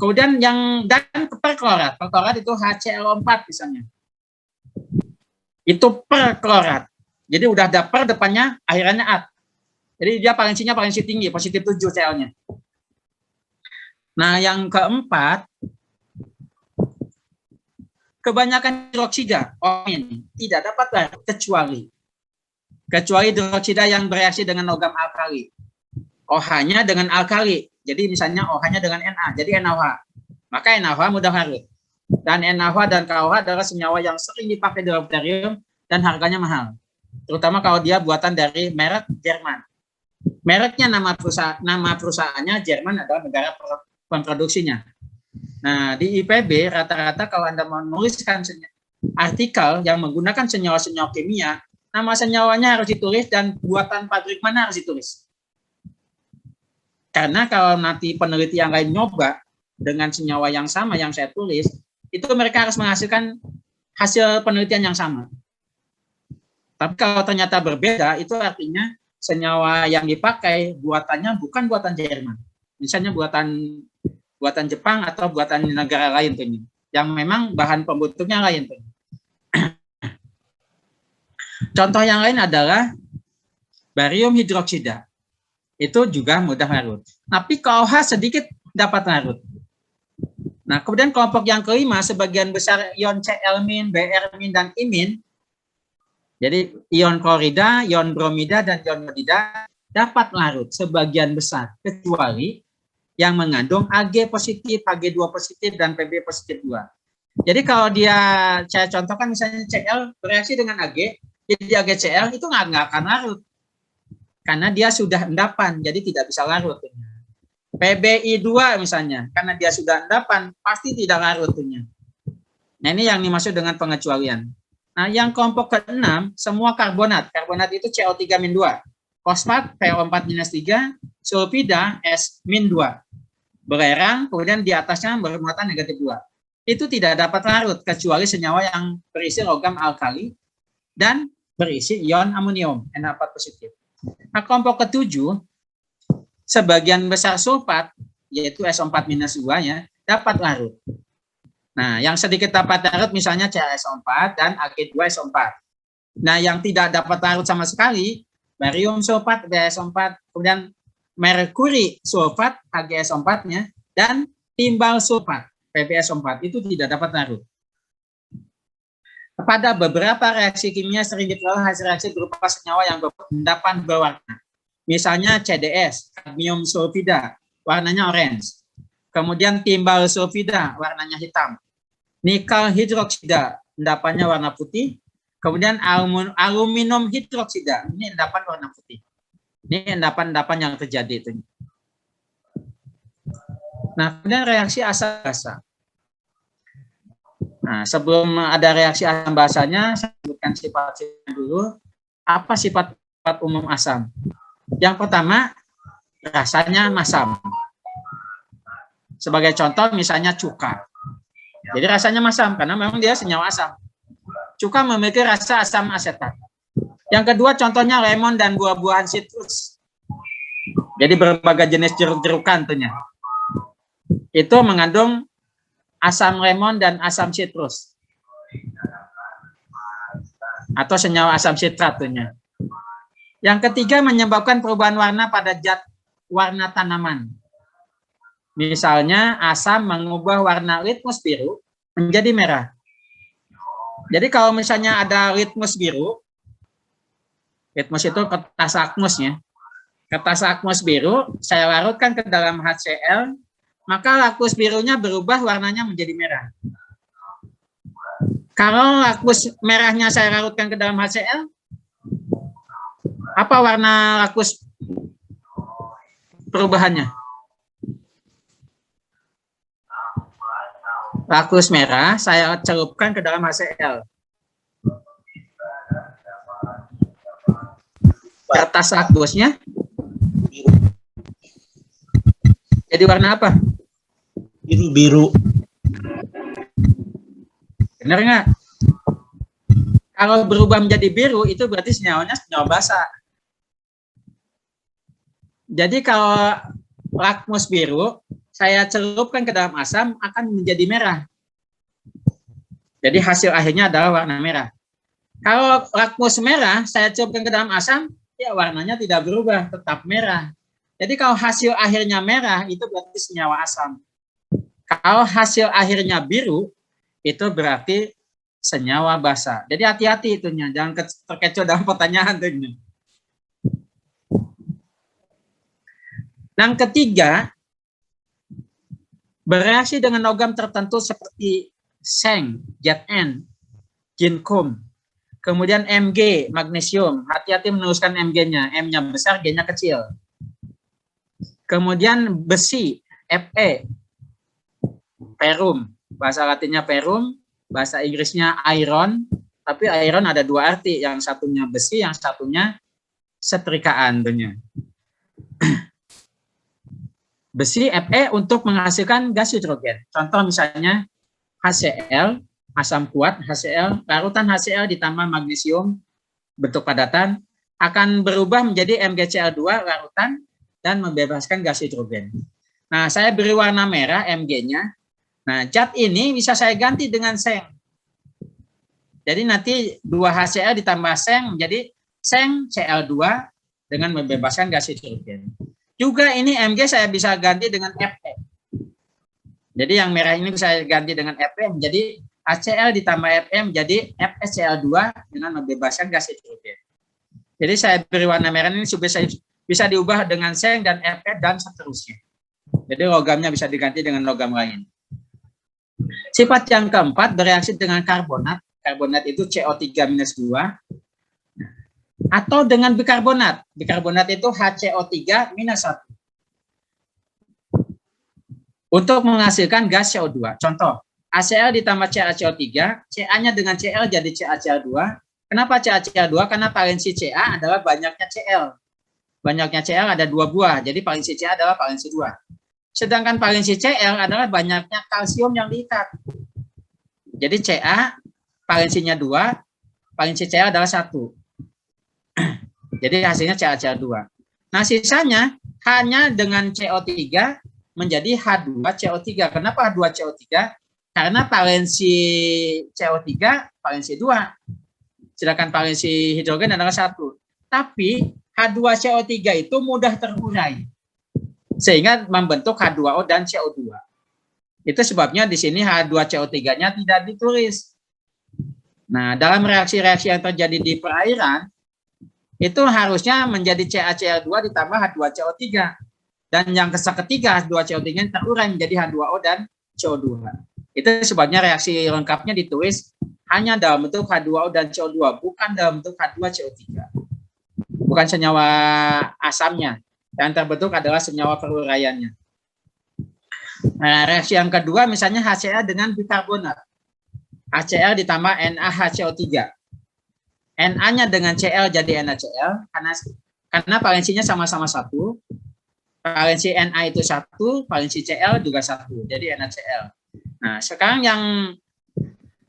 Kemudian dan perklorat itu HClO4 misalnya, itu perklorat. Jadi udah ada per depannya, akhirannya at. Jadi dia valensinya valensi tinggi, positif 7 Cl-nya. Nah, yang keempat, kebanyakan hidroksida tidak dapat larut kecuali hidroksida yang bereaksi dengan logam alkali. OH-nya dengan alkali. Jadi misalnya OH-nya dengan Na, jadi NaOH. Maka NaOH mudah larut. Dan NaOH dan KOH adalah senyawa yang sering dipakai di laboratorium dan harganya mahal. Terutama kalau dia buatan dari merek Jerman. Mereknya nama perusahaannya Jerman adalah negara pemproduksinya. Nah, di IPB rata-rata kalau Anda menuliskan artikel yang menggunakan senyawa-senyawa kimia, nama senyawanya harus ditulis dan buatan pabrik mana harus ditulis. Karena kalau nanti peneliti yang lain nyoba dengan senyawa yang sama yang saya tulis, itu mereka harus menghasilkan hasil penelitian yang sama. Tapi kalau ternyata berbeda, itu artinya senyawa yang dipakai buatannya bukan buatan Jerman. Misalnya buatan Jepang atau buatan negara lain tuh, yang memang bahan pembentuknya lain tuh. Contoh yang lain adalah barium hidroksida. Itu juga mudah larut. Tapi KOH sedikit dapat larut. Nah, kemudian kelompok yang kelima, sebagian besar ion Cl-min, Br-min, dan imin. Jadi ion klorida, ion bromida, dan ion iodida dapat larut sebagian besar, kecuali yang mengandung Ag positif, Ag2 positif, dan Pb positif 2. Jadi kalau saya contohkan misalnya Cl bereaksi dengan Ag, jadi AgCl itu nggak akan larut. Karena dia sudah endapan, jadi tidak bisa larut. PBI2 misalnya, karena dia sudah endapan, pasti tidak larut. Nah, ini yang dimaksud dengan pengecualian. Nah, yang kelompok ke-6, semua karbonat. Karbonat itu CO3-2. Fosfat, PO4-3. Sulfida, S-2. Belerang, kemudian di atasnya bermuatan negatif 2. Itu tidak dapat larut, kecuali senyawa yang berisi logam alkali dan berisi ion amonium, Na4 positif. Nah, kelompok ke-7, sebagian besar sulfat, yaitu SO4-2 ya, dapat larut. Nah, yang sedikit dapat larut misalnya CaSO4 dan Ag2SO4. Nah, yang tidak dapat larut sama sekali, barium sulfat, BaSO4, kemudian merkuri sulfat, HgSO4-nya, dan timbal sulfat, PbSO4, itu tidak dapat larut. Pada beberapa reaksi kimia sering diperoleh hasil reaksi berupa senyawa yang berendapan berwarna. Misalnya CDS, kadmium sulfida, warnanya orange. Kemudian timbal sulfida, warnanya hitam. Nikel hidroksida, endapannya warna putih. Kemudian aluminium hidroksida, ini endapan warna putih. Ini endapan-endapan yang terjadi itu. Nah, kemudian reaksi asam basa. Nah, sebelum ada reaksi asam basanya, saya sebutkan sifat-sifatnya dulu. Apa sifat umum asam? Yang pertama, rasanya masam. Sebagai contoh, misalnya cuka. Jadi rasanya masam, karena memang dia senyawa asam. Cuka memiliki rasa asam asetat. Yang kedua, contohnya lemon dan buah-buahan sitrus. Jadi berbagai jenis jeruk-jerukan tentunya. Itu mengandung asam lemon dan asam sitrus. Atau senyawa asam sitrat tentunya. Yang ketiga, menyebabkan perubahan warna pada zat warna tanaman. Misalnya asam mengubah warna litmus biru menjadi merah. Jadi kalau misalnya ada litmus biru, litmus itu kertas lakmus ya. Kertas lakmus biru saya larutkan ke dalam HCl, maka lakmus birunya berubah warnanya menjadi merah. Kalau lakmus merahnya saya larutkan ke dalam HCl, apa warna lakmus perubahannya? Lakmus merah saya celupkan ke dalam HCl. Kertas lakmusnya jadi warna apa? Biru. Benar nggak? Kalau berubah menjadi biru itu berarti senyawanya senyawa basa. Jadi kalau lakmus biru saya celupkan ke dalam asam akan menjadi merah. Jadi hasil akhirnya adalah warna merah. Kalau lakmus merah saya celupkan ke dalam asam, ya warnanya tidak berubah, tetap merah. Jadi kalau hasil akhirnya merah itu berarti senyawa asam. Kalau hasil akhirnya biru itu berarti senyawa basa. Jadi hati-hati itunya, jangan terkecoh dalam pertanyaan itunya. Yang ketiga, bereaksi dengan logam tertentu seperti seng, Zn, ginkum, kemudian Mg, magnesium. Hati-hati menuliskan Mg-nya, M-nya besar, G-nya kecil. Kemudian besi, Fe, perum, bahasa Latinnya perum, bahasa Inggrisnya iron, tapi iron ada dua arti, yang satunya besi, yang satunya setrikaan tentunya. Besi Fe untuk menghasilkan gas hidrogen. Contoh misalnya HCl, asam kuat HCl, larutan HCl ditambah magnesium bentuk padatan akan berubah menjadi MgCl2 larutan dan membebaskan gas hidrogen. Nah, saya beri warna merah Mg-nya. Nah, zat ini bisa saya ganti dengan seng. Jadi nanti 2HCl ditambah seng menjadi seng Cl2 dengan membebaskan gas hidrogen. Juga ini Mg saya bisa ganti dengan Fe. Jadi yang merah ini bisa saya ganti dengan Fe menjadi HCl ditambah Fe menjadi FeCl2 dengan membebaskan gas hidrogen. Jadi saya beri warna merah ini supaya bisa diubah dengan seng dan Fe dan seterusnya. Jadi logamnya bisa diganti dengan logam lain. Sifat yang keempat bereaksi dengan karbonat. Karbonat itu CO3-2 atau dengan bikarbonat. Bikarbonat itu HCO3-1 untuk menghasilkan gas CO2. Contoh, HCl ditambah CaCO3, Ca-nya dengan Cl jadi CaCl2. Kenapa CaCl2? Karena valensi Ca adalah banyaknya Cl. Banyaknya Cl ada 2 buah, jadi valensi Ca adalah valensi 2. Sedangkan valensi Cl adalah banyaknya kalsium yang diikat. Jadi Ca valensinya 2, valensi Cl adalah 1. Jadi hasilnya CaCl2. Nah, sisanya hanya dengan CO3 menjadi H2CO3. Kenapa H2CO3? Karena valensi CO3 valensi 2. Sedangkan valensi hidrogen adalah 1. Tapi H2CO3 itu mudah terurai. Sehingga membentuk H2O dan CO2. Itu sebabnya di sini H2CO3-nya tidak ditulis. Nah, dalam reaksi-reaksi yang terjadi di perairan, itu harusnya menjadi CaCl2 ditambah H2CO3. Dan yang ketiga, H2CO3 terurai menjadi H2O dan CO2. Itu sebabnya reaksi lengkapnya ditulis hanya dalam bentuk H2O dan CO2, bukan dalam bentuk H2CO3. Bukan senyawa asamnya. Yang terbentuk adalah senyawa peruraiannya. Nah, reaksi yang kedua misalnya HCl dengan bikarbonat. HCl ditambah NaHCO3. Na-nya dengan Cl jadi NaCl karena valensinya sama-sama 1. Valensi Na itu 1, valensi Cl juga 1. Jadi NaCl. Nah, sekarang yang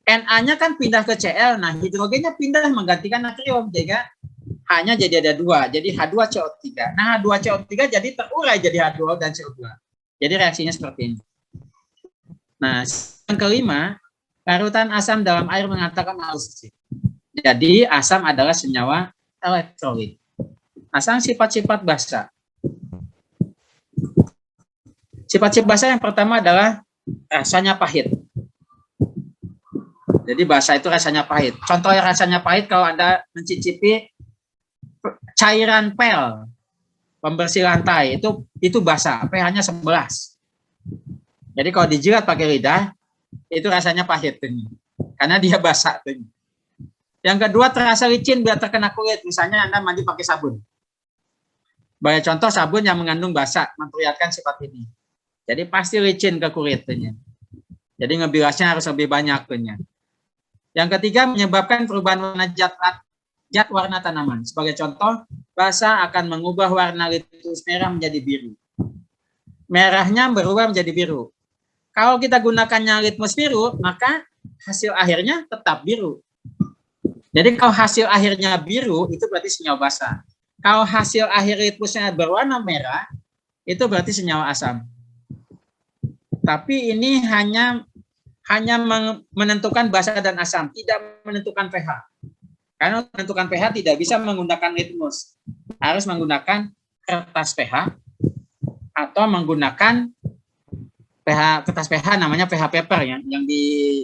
Na-nya kan pindah ke Cl. Nah, hidrogennya pindah menggantikan natrium. H-nya jadi ada 2, jadi H2CO3. Nah, H2CO3 jadi terurai jadi H2O dan CO2. Jadi reaksinya seperti ini. Nah, yang kelima, larutan asam dalam air mengatakan aldesit. Jadi, asam adalah senyawa elektrolit. Asam sifat-sifat basa. Sifat-sifat basa yang pertama adalah rasanya pahit. Jadi, basa itu rasanya pahit. Contoh yang rasanya pahit kalau Anda mencicipi cairan pel pembersih lantai itu basah, pH-nya 11. Jadi kalau dijilat pakai lidah itu rasanya pahit karena dia basah. Yang kedua, terasa licin bila terkena kulit, misalnya Anda mandi pakai sabun. Sebagai contoh, sabun yang mengandung basa memperlihatkan sifat ini. Jadi pasti licin ke kulit. Jadi ngebilasnya harus lebih banyak. Yang ketiga, menyebabkan perubahan warna zat warna tanaman. Sebagai contoh, basa akan mengubah warna litmus merah menjadi biru. Merahnya berubah menjadi biru. Kalau kita gunakannya litmus biru, maka hasil akhirnya tetap biru. Jadi kalau hasil akhirnya biru, itu berarti senyawa basa. Kalau hasil akhir litmusnya berwarna merah, itu berarti senyawa asam. Tapi ini hanya menentukan basa dan asam, tidak menentukan pH. Karena menentukan pH tidak bisa menggunakan litmus. Harus menggunakan kertas pH atau menggunakan kertas pH namanya pH paper yang di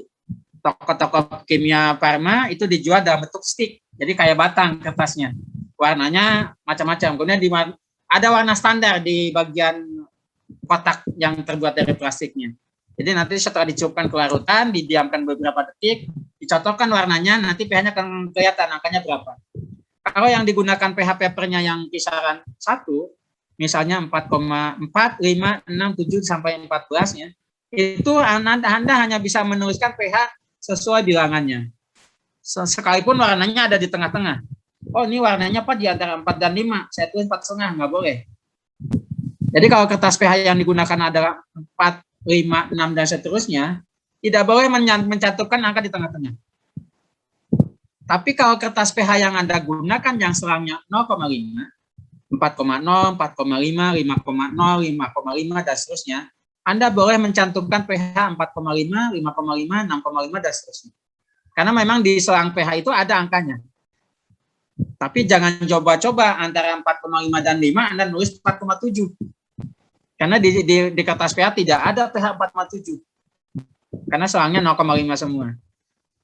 toko-toko kimia farma itu dijual dalam bentuk stick. Jadi kayak batang kertasnya. Warnanya macam-macam. Kemudian ada warna standar di bagian kotak yang terbuat dari plastiknya. Jadi nanti setelah dicukupkan ke larutan, didiamkan beberapa detik, dicocokkan warnanya, nanti pH-nya akan kelihatan angkanya berapa. Kalau yang digunakan pH papernya yang kisaran 1, misalnya 4,4, 5, 6, 7 sampai 14 ya, itu Anda hanya bisa menuliskan pH sesuai bilangannya. Sekalipun warnanya ada di tengah-tengah. Oh, ini warnanya apa di antara 4 dan 5, saya tulis 4,5, nggak boleh. Jadi kalau kertas pH yang digunakan adalah 4, 5, 6, dan seterusnya, tidak boleh mencantumkan angka di tengah-tengah. Tapi kalau kertas pH yang Anda gunakan yang selangnya 0,5, 4,0, 4,5, 5,0, 5,5, dan seterusnya, Anda boleh mencantumkan pH 4,5, 5,5, 6,5, dan seterusnya. Karena memang di selang pH itu ada angkanya. Tapi jangan coba-coba antara 4,5 dan 5, Anda nulis 4,7. Karena di kertas pH tidak ada pH 4,7. Karena selangnya 0,5 semua.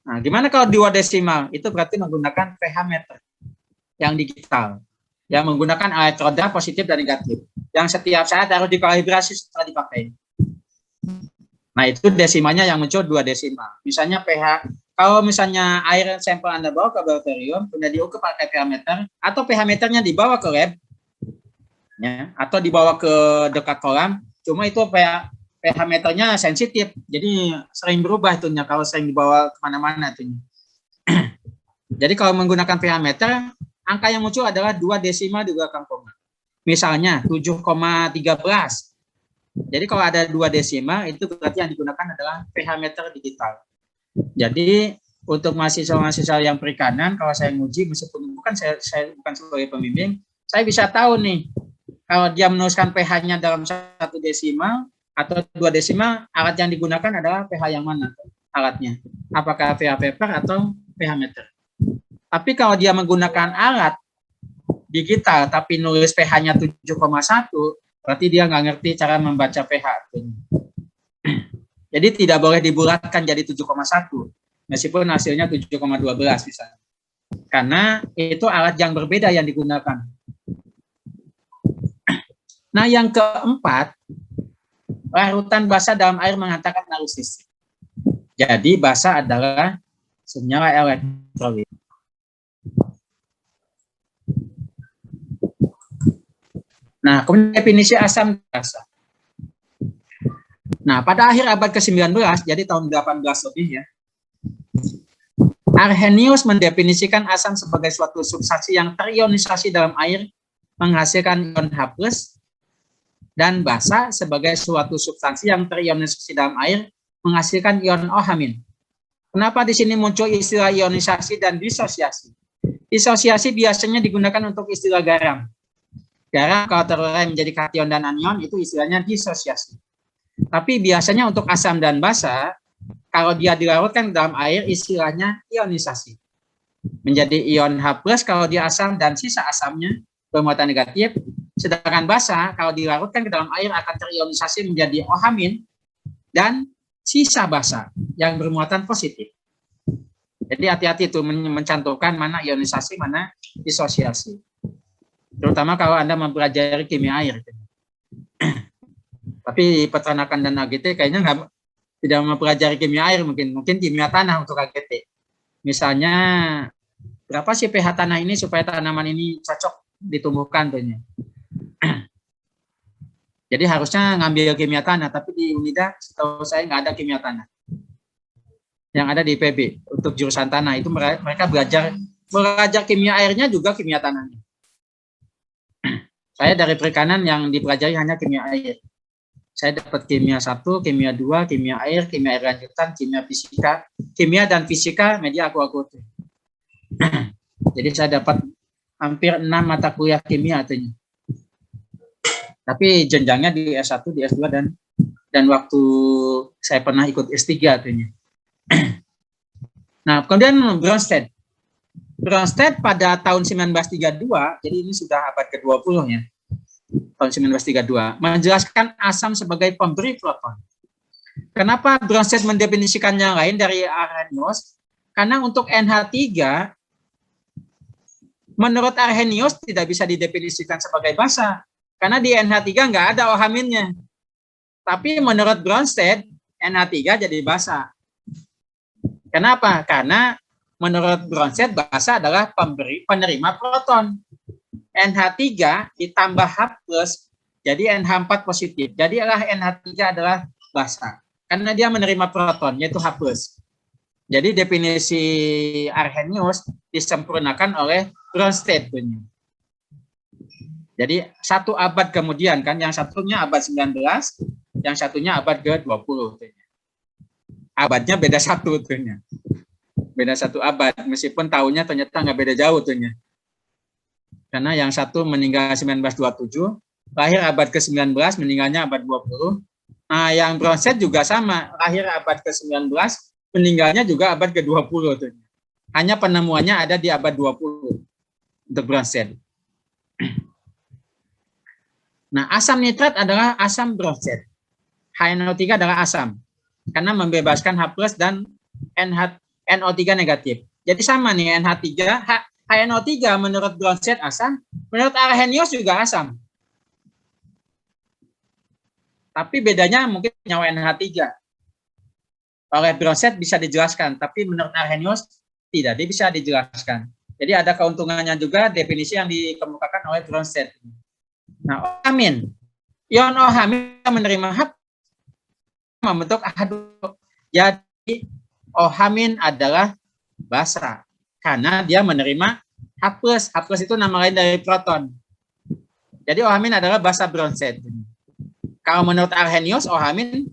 Nah, gimana kalau 2 desimal? Itu berarti menggunakan pH meter yang digital. Yang menggunakan elektroda positif dan negatif. Yang setiap saat harus dikalibrasi setelah dipakai. Nah, itu desimalnya yang muncul 2 desimal. Misalnya pH, kalau misalnya air sampel Anda bawa ke laboratorium, sudah diukur pakai pH meter, atau pH meternya dibawa ke lab, ya, atau dibawa ke dekat kolam, cuma itu pH meternya sensitif, jadi sering berubah itunya kalau sering dibawa kemana-mana itunya. Jadi kalau menggunakan pH meter, angka yang muncul adalah 2 desimal di belakang koma. Misalnya 7,13. Jadi kalau ada 2 desimal, itu berarti yang digunakan adalah pH meter digital. Jadi untuk mahasiswa-mahasiswa yang perikanan, kalau saya nguji, meskipun saya bukan sebagai pembimbing, saya bisa tahu nih, kalau dia menuliskan pH-nya dalam 1 desimal atau 2 desimal, alat yang digunakan adalah pH yang mana alatnya? Apakah pH paper atau pH meter? Tapi kalau dia menggunakan alat digital tapi nulis pH-nya 7,1, berarti dia nggak ngerti cara membaca pH. Jadi tidak boleh dibulatkan jadi 7,1, meskipun hasilnya 7,12 misalnya. Karena itu alat yang berbeda yang digunakan. Nah, yang keempat, larutan basa dalam air menghantarkan arus listrik. Jadi basa adalah senyawa elektrolit. Nah, kemudian definisi asam basa. Nah, pada akhir abad ke-19, jadi tahun 18 lebih ya, Arrhenius mendefinisikan asam sebagai suatu substansi yang terionisasi dalam air menghasilkan ion H+, dan basa sebagai suatu substansi yang terionisasi dalam air menghasilkan ion OH-. Kenapa di sini muncul istilah ionisasi dan disosiasi? Disosiasi biasanya digunakan untuk istilah garam. Garam kalau terurai menjadi kation dan anion itu istilahnya disosiasi. Tapi biasanya untuk asam dan basa, kalau dia dilarutkan dalam air istilahnya ionisasi. Menjadi ion H+ kalau dia asam dan sisa asamnya bermuatan negatif. Sedangkan basa kalau dilarutkan ke dalam air akan terionisasi menjadi OH- dan sisa basa yang bermuatan positif. Jadi hati-hati itu mencantumkan mana ionisasi, mana disosiasi. Terutama kalau Anda mempelajari kimia air. Tapi peternakan dan AGT kayaknya tidak mempelajari kimia air, mungkin kimia tanah untuk AGT. Misalnya berapa sih pH tanah ini supaya tanaman ini cocok ditumbuhkan tuhnya. Jadi harusnya ngambil kimia tanah, tapi di Unida setahu saya nggak ada kimia tanah. Yang ada di IPB untuk jurusan tanah itu mereka belajar kimia airnya juga kimia tanahnya. Saya dari perikanan yang dipelajari hanya kimia air. Saya dapat kimia 1, kimia 2, kimia air lanjutan, kimia fisika, kimia dan fisika media aquaculture. Jadi saya dapat hampir 6 mata kuliah kimia artinya. Tapi jenjangnya di S1, di S2 dan waktu saya pernah ikut S3 artinya. Nah, kemudian Bronsted. Bronsted pada tahun 1932, jadi ini sudah abad ke-20 ya. Tahun 1932, menjelaskan asam sebagai pemberi proton. Kenapa Bronsted mendefinisikannya lain dari Arrhenius? Karena untuk NH3, menurut Arrhenius tidak bisa didefinisikan sebagai basa. Karena di NH3 nggak ada OH-nya. Tapi menurut Bronsted, NH3 jadi basa. Kenapa? Karena menurut Bronsted basa adalah penerima proton. NH3 ditambah H+, jadi NH4 positif. Jadi NH3 adalah basa. Karena dia menerima proton, yaitu H+. Jadi definisi Arrhenius disempurnakan oleh Bronsted. Jadi 1 abad kemudian kan, yang satunya abad 19, yang satunya abad ke-20. Abadnya beda 1 tuhnya. Beda 1 abad, meskipun tahunnya ternyata nggak beda jauh tuhnya. Karena yang satu meninggal 1927, lahir abad ke-19, meninggalnya abad 20. Nah, yang Bronsted juga sama, lahir abad ke-19, meninggalnya juga abad ke-20 tuhnya. Hanya penemuannya ada di abad 20 untuk Bronsted. Nah, asam nitrat adalah asam Bronsted. HNO3 adalah asam karena membebaskan H+ dan NO3 negatif. Jadi sama nih, NH3, HNO3 menurut Bronsted asam, menurut Arrhenius juga asam. Tapi bedanya mungkin nyawa NH3. Oleh Bronsted bisa dijelaskan, tapi menurut Arrhenius tidak bisa dijelaskan. Jadi ada keuntungannya juga definisi yang dikemukakan oleh Bronsted. Nah, OH-. Ion OH menerima H membentuk H2. Jadi OH- adalah basa karena dia menerima H+. H+ itu nama lain dari proton. Jadi OH- adalah basa Bronsted. Kalau menurut Arrhenius, OH-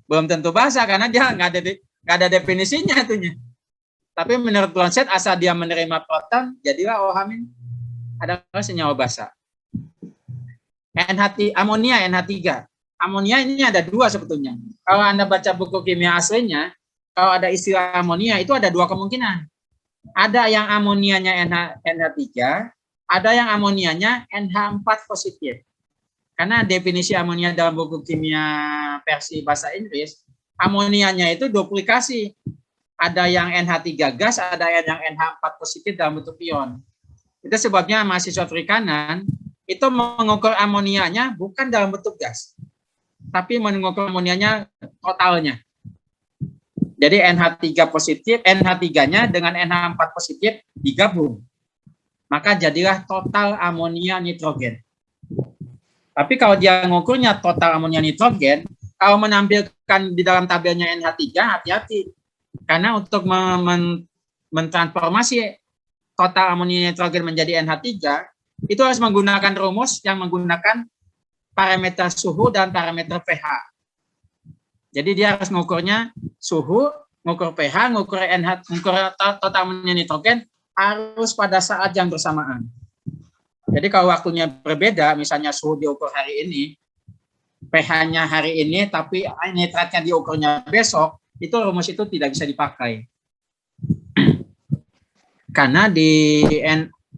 belum tentu basa karena dia nggak ada definisinya tuhnya. Tapi menurut Bronsted, asal dia menerima proton, jadilah OH- adalah senyawa basa. Amonia NH3. Amonia ini ada 2 sebetulnya. Kalau Anda baca buku kimia aslinya, kalau ada istilah amonia itu ada 2 kemungkinan. Ada yang amonianya NH3, ada yang amonianya NH4 positif. Karena definisi amonia dalam buku kimia versi bahasa Inggris, amonianya itu duplikasi. Ada yang NH3 gas, ada yang NH4 positif dalam bentuk ion. Itu sebabnya mahasiswa perikanan itu mengukur amonianya bukan dalam bentuk gas, tapi mengukur amonianya totalnya. Jadi NH3 positif, NH3-nya dengan NH4 positif digabung. Maka jadilah total amonia nitrogen. Tapi kalau dia mengukurnya total amonia nitrogen, kalau menampilkan di dalam tabelnya NH3, hati-hati. Karena untuk mentransformasi total amonia nitrogen menjadi NH3, itu harus menggunakan rumus yang menggunakan parameter suhu dan parameter pH. Jadi dia harus mengukurnya suhu, mengukur pH, mengukur total amonia nitrogen harus pada saat yang bersamaan. Jadi kalau waktunya berbeda, misalnya suhu diukur hari ini, pH-nya hari ini, tapi nitratnya diukurnya besok, itu rumus itu tidak bisa dipakai. Karena di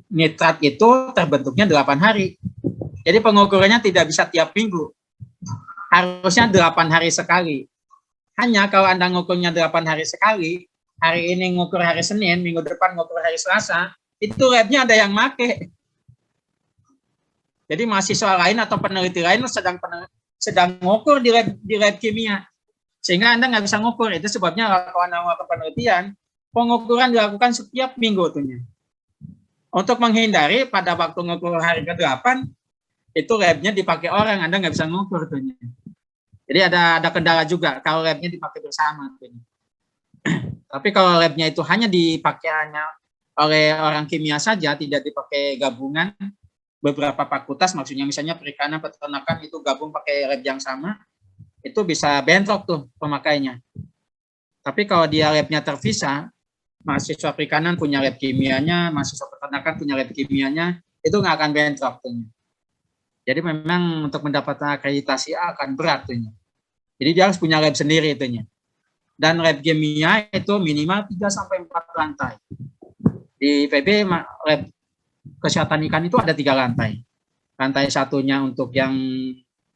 nitrat itu terbentuknya 8 hari. Jadi pengukurannya tidak bisa tiap minggu. Harusnya 8 hari sekali. Hanya kalau Anda ngukurnya 8 hari sekali, hari ini ngukur hari Senin, minggu depan ngukur hari Selasa, itu labnya ada yang make. Jadi mahasiswa lain atau peneliti lain sedang ngukur di lab kimia. Sehingga Anda nggak bisa ngukur. Itu sebabnya kalau Anda melakukan penelitian, pengukuran dilakukan setiap minggu tuhnya. Untuk menghindari pada waktu ngukur hari ke-8, itu labnya dipakai orang, Anda nggak bisa ngukur tuhnya. Jadi ada kendala juga kalau labnya dipakai bersama tuhnya. Tapi kalau labnya itu hanya dipakai oleh orang kimia saja, tidak dipakai gabungan beberapa fakultas, maksudnya misalnya perikanan, peternakan itu gabung pakai lab yang sama, itu bisa bentrok tuh pemakainya. Tapi kalau dia labnya terpisah, mahasiswa perikanan punya lab kimianya, mahasiswa peternakan punya lab kimianya, itu nggak akan bentrok tuh. Jadi memang untuk mendapatkan akreditasi akan berat tuh. Jadi dia harus punya lab sendiri itunya. Dan lab kimia itu minimal 3-4 lantai. Di IPB lab kesehatan ikan itu ada 3 lantai. Lantai satunya untuk yang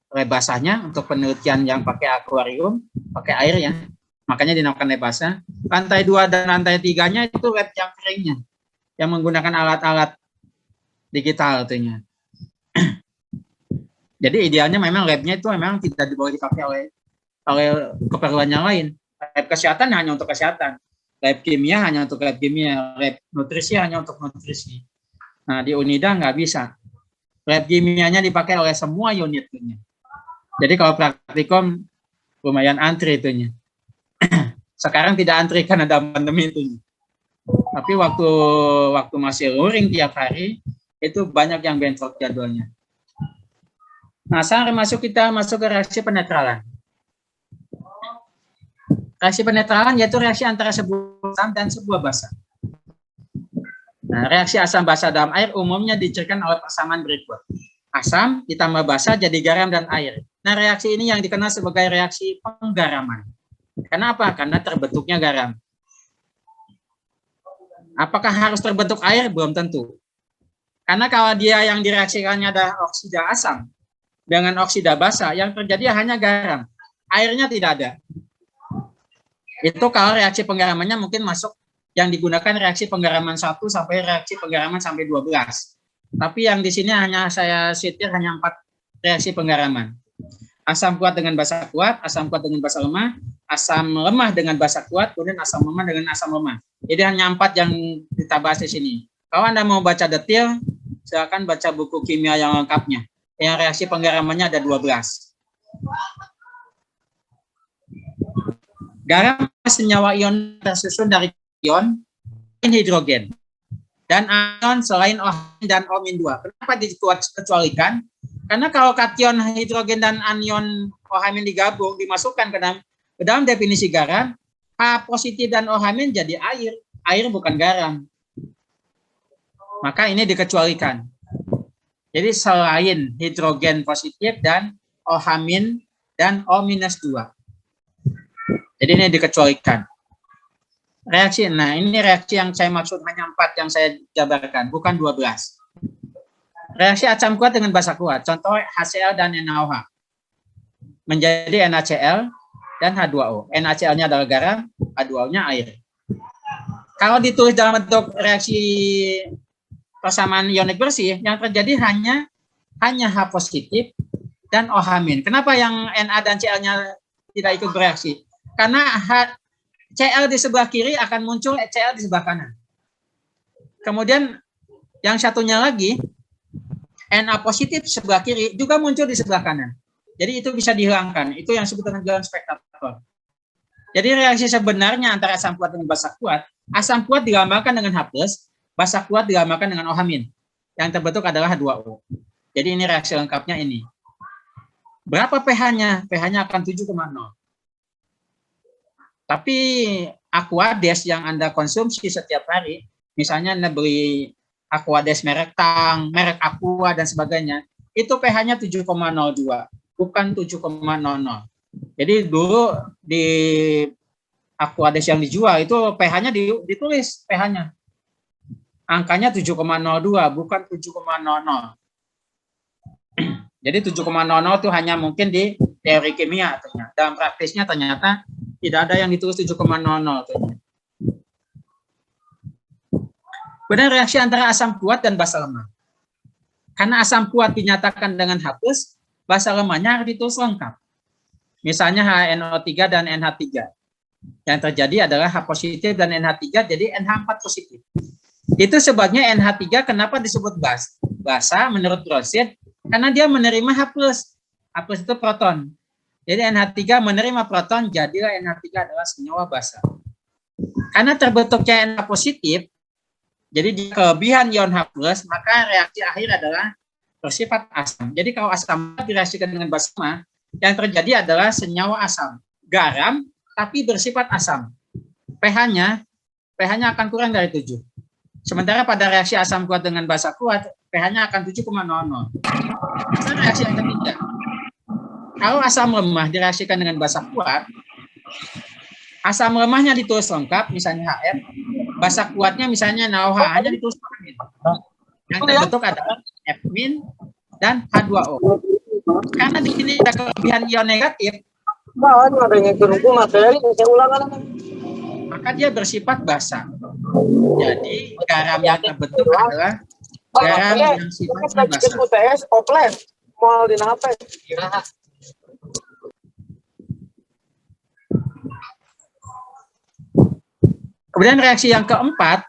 lab basahnya, untuk penelitian yang pakai akuarium, pakai air ya. Makanya dinamakan lab basah. Lantai 2 dan lantai 3-nya itu lab yang keringnya, yang menggunakan alat-alat digital tentunya. Jadi idealnya memang labnya itu memang tidak boleh dipakai oleh keperluan yang lain. Lab kesehatan hanya untuk kesehatan, lab kimia hanya untuk lab kimia, lab nutrisi hanya untuk nutrisi. Nah, di Unida nggak bisa. Lab kimianya dipakai oleh semua unitnya. Jadi kalau praktikum lumayan antri itunya. Sekarang tidak antri karena ada pandemi itu. Tapi waktu masih luring tiap hari itu banyak yang bentrok jadwalnya. Nah, sekarang kita masuk ke reaksi penetralan. Reaksi penetralan yaitu reaksi antara sebuah asam dan sebuah basa. Nah, reaksi asam basa dalam air umumnya dicirikan oleh persamaan berikut. Asam ditambah basa jadi garam dan air. Nah, reaksi ini yang dikenal sebagai reaksi penggaraman. Kenapa? Karena terbentuknya garam. Apakah harus terbentuk air? Belum tentu. Karena kalau dia yang direaksikannya ada oksida asam dengan oksida basa, yang terjadi hanya garam. Airnya tidak ada. Itu kalau reaksi penggaramannya mungkin masuk yang digunakan reaksi penggaraman 1 sampai reaksi penggaraman sampai 12. Tapi yang di sini hanya saya setir hanya 4 reaksi penggaraman. Asam kuat dengan basa kuat, asam kuat dengan basa lemah, asam lemah dengan basa kuat, kemudian asam lemah dengan asam lemah. Jadi hanya 4 yang kita bahas di sini. Kalau Anda mau baca detail, silakan baca buku kimia yang lengkapnya. Yang reaksi penggaramannya ada 12. Garam senyawa ion tersusun dari ion hidrogen dan anion selain OH dan O-2. Kenapa dikecualikan? Karena kalau kation hidrogen dan anion OH- digabung dimasukkan ke dalam definisi garam, H positif dan OH- jadi air. Air bukan garam. Maka ini dikecualikan. Jadi selain hidrogen positif dan OH- dan O-2. Jadi ini dikecualikan. Reaksi, nah ini reaksi yang saya maksud hanya 4 yang saya jabarkan, bukan 12. Reaksi asam kuat dengan basa kuat, contoh HCl dan NaOH. Menjadi NaCl dan H2O. NaCl-nya adalah garam, H2O-nya air. Kalau ditulis dalam bentuk reaksi persamaan ionik bersih, yang terjadi hanya H positif dan OH-. Kenapa yang Na dan Cl-nya tidak ikut bereaksi? Karena Cl di sebelah kiri akan muncul Cl di sebelah kanan. Kemudian yang satunya lagi, Na positif sebelah kiri juga muncul di sebelah kanan. Jadi itu bisa dihilangkan. Itu yang disebut dengan jalan spektator. Jadi reaksi sebenarnya antara asam kuat dengan basa kuat, asam kuat digambarkan dengan H+, basa kuat digambarkan dengan OH-. Yang terbentuk adalah H2O. Jadi ini reaksi lengkapnya ini. Berapa pH-nya? pH-nya akan 7,0. Tapi Aquades yang Anda konsumsi setiap hari, misalnya Anda beli Aquades merek Tang, merek Aqua dan sebagainya, itu pH-nya 7,02, bukan 7,00. Jadi dulu di Aquades yang dijual itu pH-nya ditulis pH-nya. Angkanya 7,02 bukan 7,00. Jadi 7,00 itu hanya mungkin di teori kimia ternyata. Dalam praktisnya ternyata tidak ada yang ditulis 7,00 ternyata. Kemudian reaksi antara asam kuat dan basa lemah. Karena asam kuat dinyatakan dengan H+, basa lemahnya harus ditulis lengkap. Misalnya HNO3 dan NH3. Yang terjadi adalah H positif dan NH3 jadi NH4 positif. Itu sebabnya NH3 kenapa disebut basa menurut Brosid? Karena dia menerima H+. H+ itu proton. Jadi NH3 menerima proton, jadilah NH3 adalah senyawa basa. Karena terbentuknya NH positif, jadi di kelebihan ion H+, maka reaksi akhir adalah bersifat asam. Jadi kalau asam direaksikan dengan basa, yang terjadi adalah senyawa asam. Garam, tapi bersifat asam. pH-nya akan kurang dari 7. Sementara pada reaksi asam kuat dengan basa kuat, pH-nya akan 7,00. Nah, reaksi yang ketiga. Kalau asam lemah direaksikan dengan basa kuat, asam lemahnya ditulis lengkap, misalnya HF, basa kuatnya misalnya NaOH, hanya ditulis OH-. Yang terbentuk adalah F- dan H2O. Karena di sini ada kelebihan ion negatif, maka dia bersifat basa. Jadi garam yang terbentuk adalah garam yang sifatnya basa. Moal di HP. Kemudian reaksi yang keempat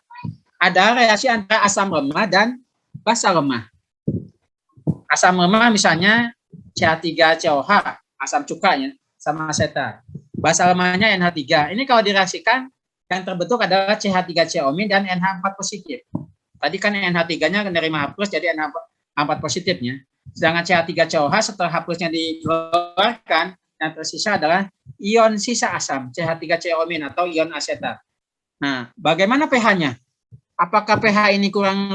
ada reaksi antara asam lemah dan basa lemah. Asam lemah misalnya CH3COH, asam cukanya sama asetat. Basa lemahnya NH3. Ini kalau direaksikan yang terbentuk adalah CH3CO- dan NH4 positif. Tadi kan NH3-nya menerima H+, jadi NH4 positifnya. Sedangkan CH3COH setelah H+-nya dikeluarkan, yang tersisa adalah ion sisa asam, CH3CO- atau ion asetat. Nah, bagaimana pH-nya? Apakah pH ini kurang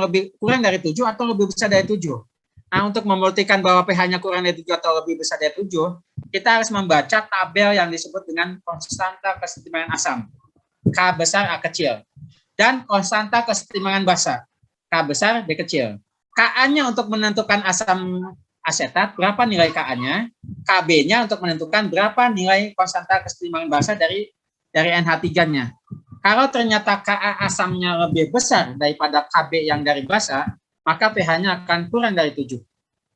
dari 7 atau lebih besar dari 7? Nah, untuk membuktikan bahwa pH-nya kurang dari 7 atau lebih besar dari 7, kita harus membaca tabel yang disebut dengan konstanta kesetimbangan asam. K besar, A kecil. Dan konstanta kesetimbangan basa. K besar, B kecil. Ka-nya untuk menentukan asam asetat, berapa nilai Ka-nya? Kb-nya untuk menentukan berapa nilai konstanta kesetimbangan basa dari NH3-nya. Kalau ternyata Ka asamnya lebih besar daripada Kb yang dari basa, maka pH-nya akan kurang dari 7.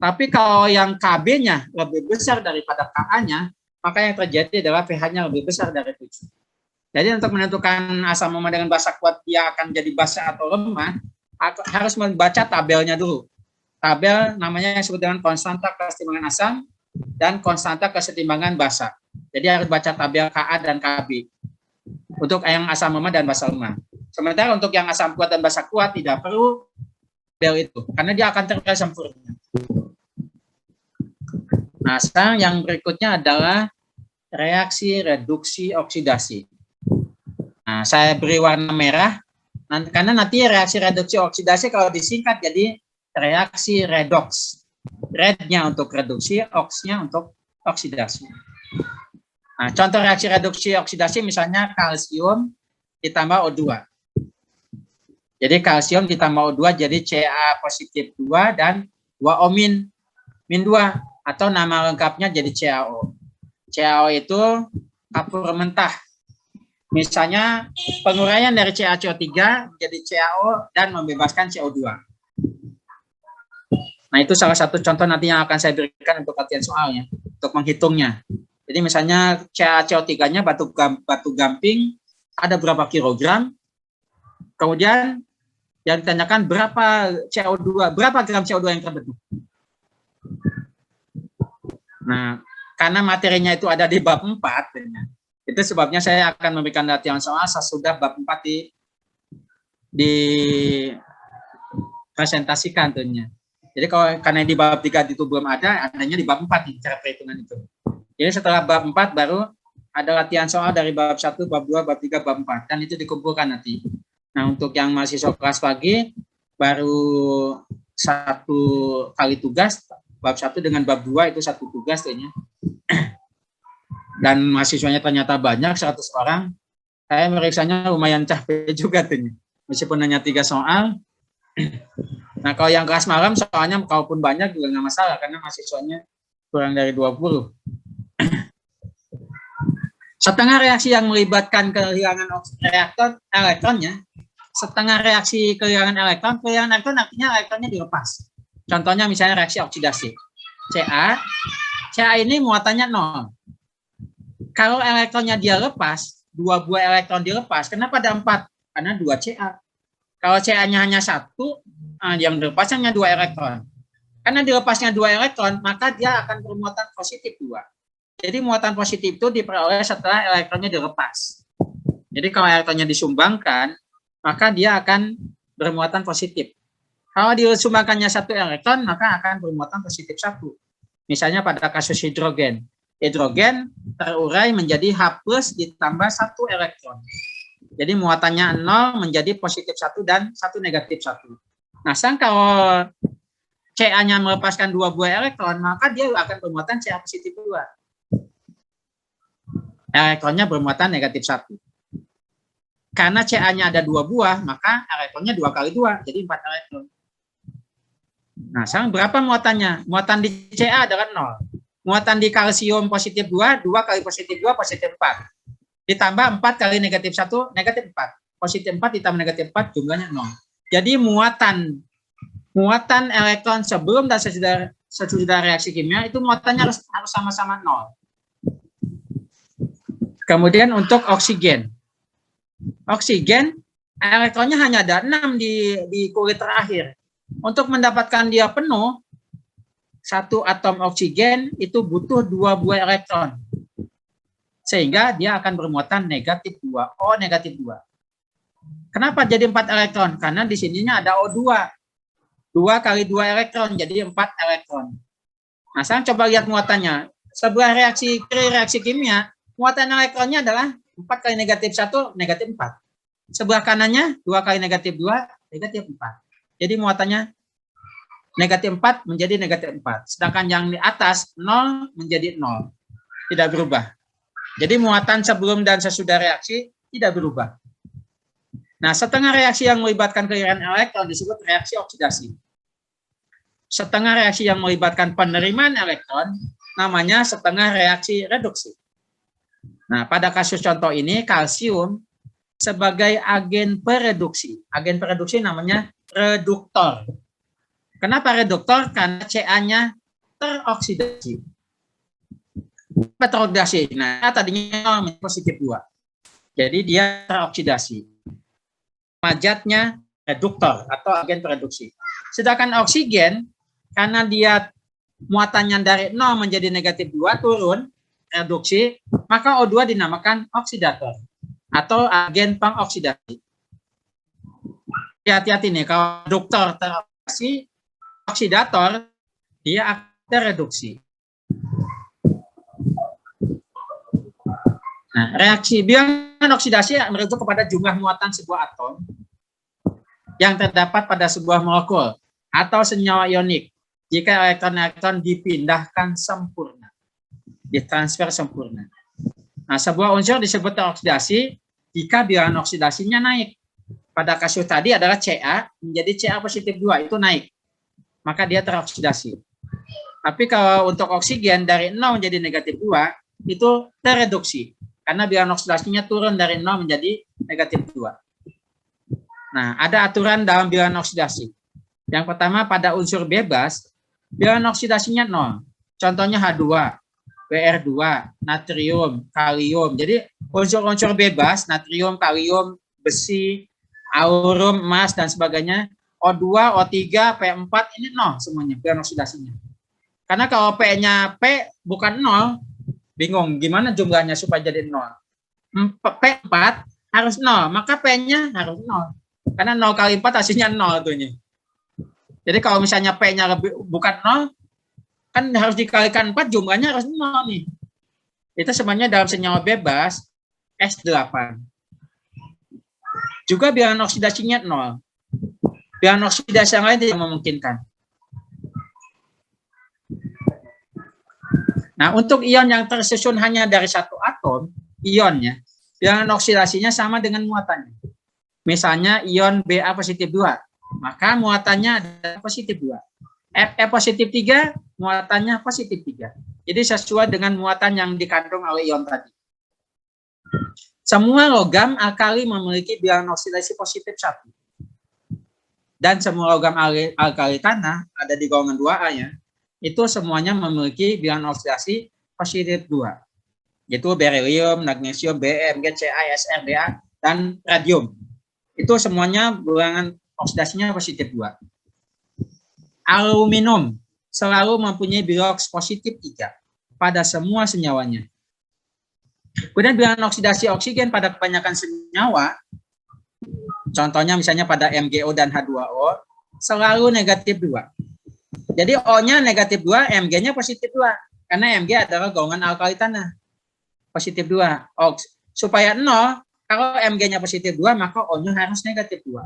Tapi kalau yang Kb-nya lebih besar daripada Ka-nya, maka yang terjadi adalah pH-nya lebih besar dari 7. Jadi untuk menentukan asam lemah dengan basa kuat dia akan jadi basa atau lemah, harus membaca tabelnya dulu. Tabel namanya yang disebut dengan konstanta kesetimbangan asam dan konstanta kesetimbangan basa. Jadi harus baca tabel Ka dan Kb. Untuk yang asam lemah dan basa lemah. Sementara untuk yang asam kuat dan basa kuat tidak perlu tabel itu, karena dia akan terkait sempurna. Nah, sekarang yang berikutnya adalah reaksi reduksi oksidasi. Nah, saya beri warna merah, karena nanti reaksi reduksi oksidasi kalau disingkat jadi reaksi redox. Red-nya untuk reduksi, ox-nya untuk oksidasi. Nah, contoh reaksi reduksi oksidasi misalnya kalsium ditambah O2. Jadi kalsium ditambah O2 jadi Ca positif 2 dan 2O min 2 atau nama lengkapnya jadi CaO. CaO itu kapur mentah. Misalnya penguraian dari CaCO3 menjadi CaO dan membebaskan CO2. Nah, itu salah satu contoh nanti yang akan saya berikan untuk latihan soalnya, untuk menghitungnya. Jadi misalnya CaCO3-nya batu gamping ada berapa kilogram, kemudian yang ditanyakan berapa gram CO2 yang terbentuk. Nah, karena materinya itu ada di bab 4, itu sebabnya saya akan memberikan latihan soal sesudah bab 4 dipresentasikan tentunya. Jadi karena di bab 3 itu belum ada, adanya di bab 4 nih, cara perhitungan itu. Jadi setelah bab 4 baru ada latihan soal dari bab 1, bab 2, bab 3, bab 4. Dan itu dikumpulkan nanti. Nah, untuk yang mahasiswa kelas pagi, baru 1 kali tugas, bab 1 dengan bab 2 itu 1 tugas tehnya. Dan mahasiswanya ternyata banyak, 100 orang. Saya meriksanya lumayan capek juga tehnya. Meskipun hanya 3 soal. Nah, kalau yang kelas malam soalnya kalaupun banyak juga nggak masalah karena mahasiswanya kurang dari 20. Setengah reaksi yang melibatkan kehilangan elektronnya, setengah reaksi kehilangan elektron artinya elektronnya dilepas. Contohnya misalnya reaksi oksidasi. Ca ini muatannya 0. Kalau elektronnya dia lepas, 2 buah elektron dilepas, kenapa ada 4? Karena 2 Ca. Kalau Ca-nya hanya 1, yang dilepas hanya 2 elektron. Karena dilepasnya 2 elektron, maka dia akan bermuatan positif 2. Jadi muatan positif itu diperoleh setelah elektronnya dilepas. Jadi kalau elektronnya disumbangkan, maka dia akan bermuatan positif. Kalau disumbangkannya 1 elektron, maka akan bermuatan positif 1. Misalnya pada kasus hidrogen. Hidrogen terurai menjadi H+ ditambah 1 elektron. Jadi muatannya 0 menjadi positif 1 dan 1 negatif 1. Nah, kalau Ca-nya melepaskan 2 buah elektron, maka dia akan bermuatan Ca positif 2. Elektronnya bermuatan negatif 1. Karena Ca-nya ada 2 buah, maka elektronnya 2 kali 2, jadi 4 elektron. Nah, sekarang berapa muatannya? Muatan di Ca adalah 0. Muatan di kalsium positif 2, 2 kali positif 2, positif 4. Ditambah 4 kali negatif 1, negatif 4. Positif 4 ditambah negatif 4, jumlahnya 0. Jadi muatan muatan elektron sebelum dan sesudah reaksi kimia itu muatannya harus sama-sama 0. Kemudian untuk oksigen. Oksigen elektronnya hanya ada 6 di kulit terakhir. Untuk mendapatkan dia penuh, satu atom oksigen itu butuh 2 buah elektron. Sehingga dia akan bermuatan negatif 2, O negatif 2. Kenapa jadi 4 elektron? Karena di sininya ada O2. 2 kali 2 elektron, jadi 4 elektron. Nah, sekarang coba lihat muatannya. Sebuah reaksi kimia, muatan elektronnya adalah 4 kali negatif 1, negatif 4. Sebelah kanannya 2 kali negatif 2, negatif 4. Jadi muatannya negatif 4 menjadi negatif 4. Sedangkan yang di atas 0 menjadi 0. Tidak berubah. Jadi muatan sebelum dan sesudah reaksi tidak berubah. Nah, setengah reaksi yang melibatkan keliran elektron disebut reaksi oksidasi. Setengah reaksi yang melibatkan penerimaan elektron namanya setengah reaksi reduksi. Nah, pada kasus contoh ini kalsium sebagai agen pereduksi. Agen pereduksi namanya reduktor. Kenapa reduktor? Karena Ca-nya teroksidasi. Teroksidasi. Nah, tadinya positif 2. Jadi dia teroksidasi. Majatnya reduktor atau agen pereduksi. Sedangkan oksigen, karena dia muatannya dari 0 menjadi negatif 2 turun, reduksi, maka O2 dinamakan oksidator atau agen pengoksidasi. Hati-hati nih, kalau reduktor teroksidasi, oksidator dia akan tereduksi. Nah, reaksi bilangan oksidasi merujuk kepada jumlah muatan sebuah atom yang terdapat pada sebuah molekul atau senyawa ionik jika elektron-elektron dipindahkan sempurna, ditransfer sempurna. Nah, sebuah unsur disebut teroksidasi jika bilangan oksidasinya naik. Pada kasus tadi adalah Ca menjadi Ca positif 2, itu naik. Maka dia teroksidasi. Tapi kalau untuk oksigen dari 0 menjadi negatif 2, itu tereduksi. Karena bilangan oksidasinya turun dari 0 menjadi negatif 2. Nah, ada aturan dalam bilangan oksidasi. Yang pertama, pada unsur bebas, bilangan oksidasinya 0. Contohnya H2, Br2, natrium, kalium. Jadi, unsur-unsur bebas, natrium, kalium, besi, aurum, emas, dan sebagainya, O2, O3, P4, ini 0 semuanya, bilangan oksidasinya. Karena kalau P-nya P bukan 0, bingung gimana jumlahnya supaya jadi 0. P4 harus 0, maka P-nya harus 0. Karena 0 kali 4 hasilnya 0 tuhnya. Jadi kalau misalnya P-nya bukan 0, kan harus dikalikan 4, jumlahnya harus 0 nih. Itu sebenarnya dalam senyawa bebas S8. Juga bilangan oksidasinya 0. Bilangan oksidasi yang lain tidak memungkinkan. Nah, untuk ion yang tersusun hanya dari satu atom, ionnya, bilangan oksidasinya sama dengan muatannya. Misalnya ion Ba positif 2, maka muatannya adalah positif 2. Fe positif 3, muatannya positif 3. Jadi sesuai dengan muatan yang dikandung oleh ion tadi. Semua logam alkali memiliki bilangan oksidasi positif 1. Dan semua logam alkali tanah ada di golongan 2A ya, itu semuanya memiliki bilangan oksidasi positif 2. Yaitu berilium, magnesium, Bm, Ca, Sr, Ba, dan radium. Itu semuanya bilangan oksidasinya positif 2. Aluminium selalu mempunyai bilangan positif 3 pada semua senyawanya. Kemudian bilangan oksidasi oksigen pada kebanyakan senyawa, contohnya misalnya pada MgO dan H2O, selalu negatif 2. Jadi O-nya negatif 2, Mg-nya positif 2. Karena Mg adalah golongan alkali tanah. Positif 2. Supaya 0, kalau Mg-nya positif 2, maka O-nya harus negatif 2.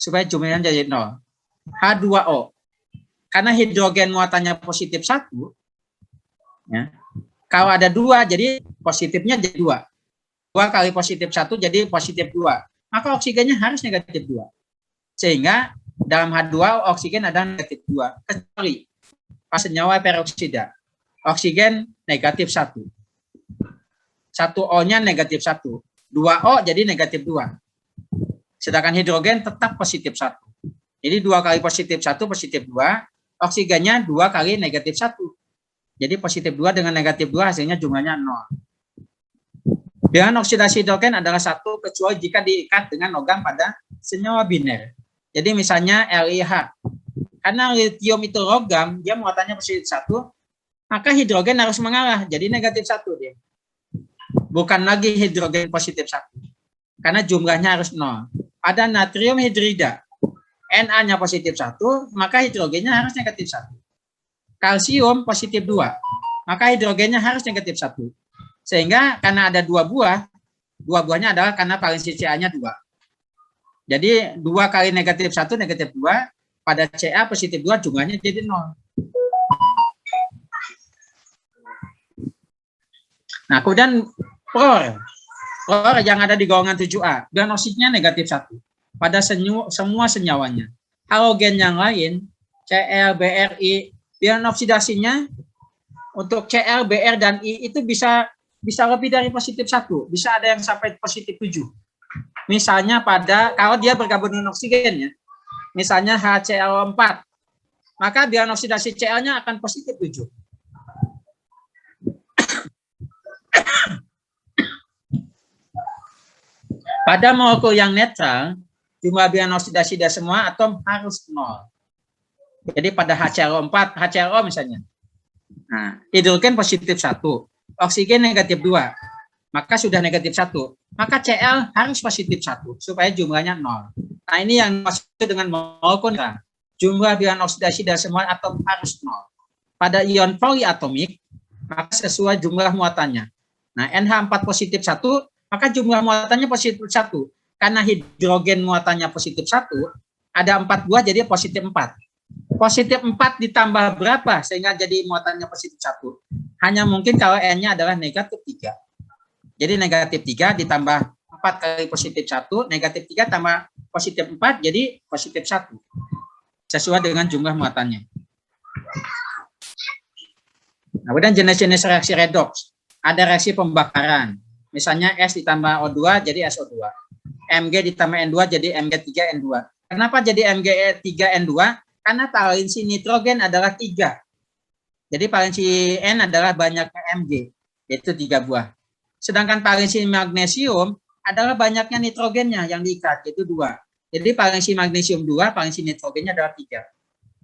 Supaya jumlahnya jadi 0. H2O. Karena hidrogen muatannya positif 1, ya, kalau ada 2, jadi positifnya jadi 2. 2 kali positif 1 jadi positif 2. Maka oksigennya harus negatif 2. Sehingga dalam H2 oksigen ada negatif 2. Kecuali pas senyawa peroksida. Oksigen negatif 1. 1O-nya negatif 1. 2O jadi negatif 2. Sedangkan hidrogen tetap positif 1. Jadi 2 kali positif 1, positif 2. Oksigennya 2 kali negatif 1. Jadi positif 2 dengan negatif 2 hasilnya jumlahnya 0. Bilangan oksidasi hidrogen adalah 1 kecuali jika diikat dengan logam pada senyawa biner. Jadi misalnya LiH. Karena litium itu logam, dia muatannya positif 1, maka hidrogen harus mengalah, jadi negatif 1 dia. Bukan lagi hidrogen positif 1. Karena jumlahnya harus 0. Pada natrium hidrida, Na-nya positif 1, maka hidrogennya harus negatif 1. Kalsium positif 2, maka hidrogennya harus negatif 1. Sehingga karena ada 2 buah, 2 buahnya adalah karena valensi Ca-nya 2. Jadi 2 kali negatif 1, negatif 2, pada Ca positif 2 jumlahnya jadi 0. Nah, kemudian fluor yang ada di golongan 7A, dan oksidnya negatif 1 pada semua senyawanya. Halogen yang lain, Cl, Br, I, bilangan oksidasinya untuk Cl, Br, dan I itu bisa lebih dari positif 1, bisa ada yang sampai positif 7. Misalnya kalau dia bergabung dengan oksigen ya, misalnya HCl4, maka bilangan oksidasi Cl-nya akan positif 7. Pada molekul yang netral, jumlah bilangan oksidasi dari semua atom harus 0. Jadi pada HCl4, HCl misalnya, nah, hidrogen positif 1, oksigen negatif 2, maka sudah negatif 1. Maka Cl harus positif 1, supaya jumlahnya 0. Nah, ini yang maksud dengan molekul netral. Jumlah bilangan oksidasi dari semua atom harus 0. Pada ion poliatomik, maka sesuai jumlah muatannya. Nah, NH4 positif 1, maka jumlah muatannya positif 1. Karena hidrogen muatannya positif 1, ada 4 buah jadi positif 4. Positif 4 ditambah berapa sehingga jadi muatannya positif 1? Hanya mungkin kalau N-nya adalah negatif 3. Jadi negatif 3 ditambah 4 kali positif 1, negatif 3 tambah positif 4, jadi positif 1. Sesuai dengan jumlah muatannya. Nah, kemudian jenis-jenis reaksi redoks. Ada reaksi pembakaran. Misalnya S ditambah O2 jadi SO2. Mg ditambah N2 jadi Mg3N2. Kenapa jadi Mg3N2? Karena valensi nitrogen adalah 3. Jadi valensi N adalah banyaknya Mg, yaitu 3 buah. Sedangkan valensi magnesium adalah banyaknya nitrogennya yang diikat, yaitu 2. Jadi valensi magnesium 2, valensi nitrogennya adalah 3.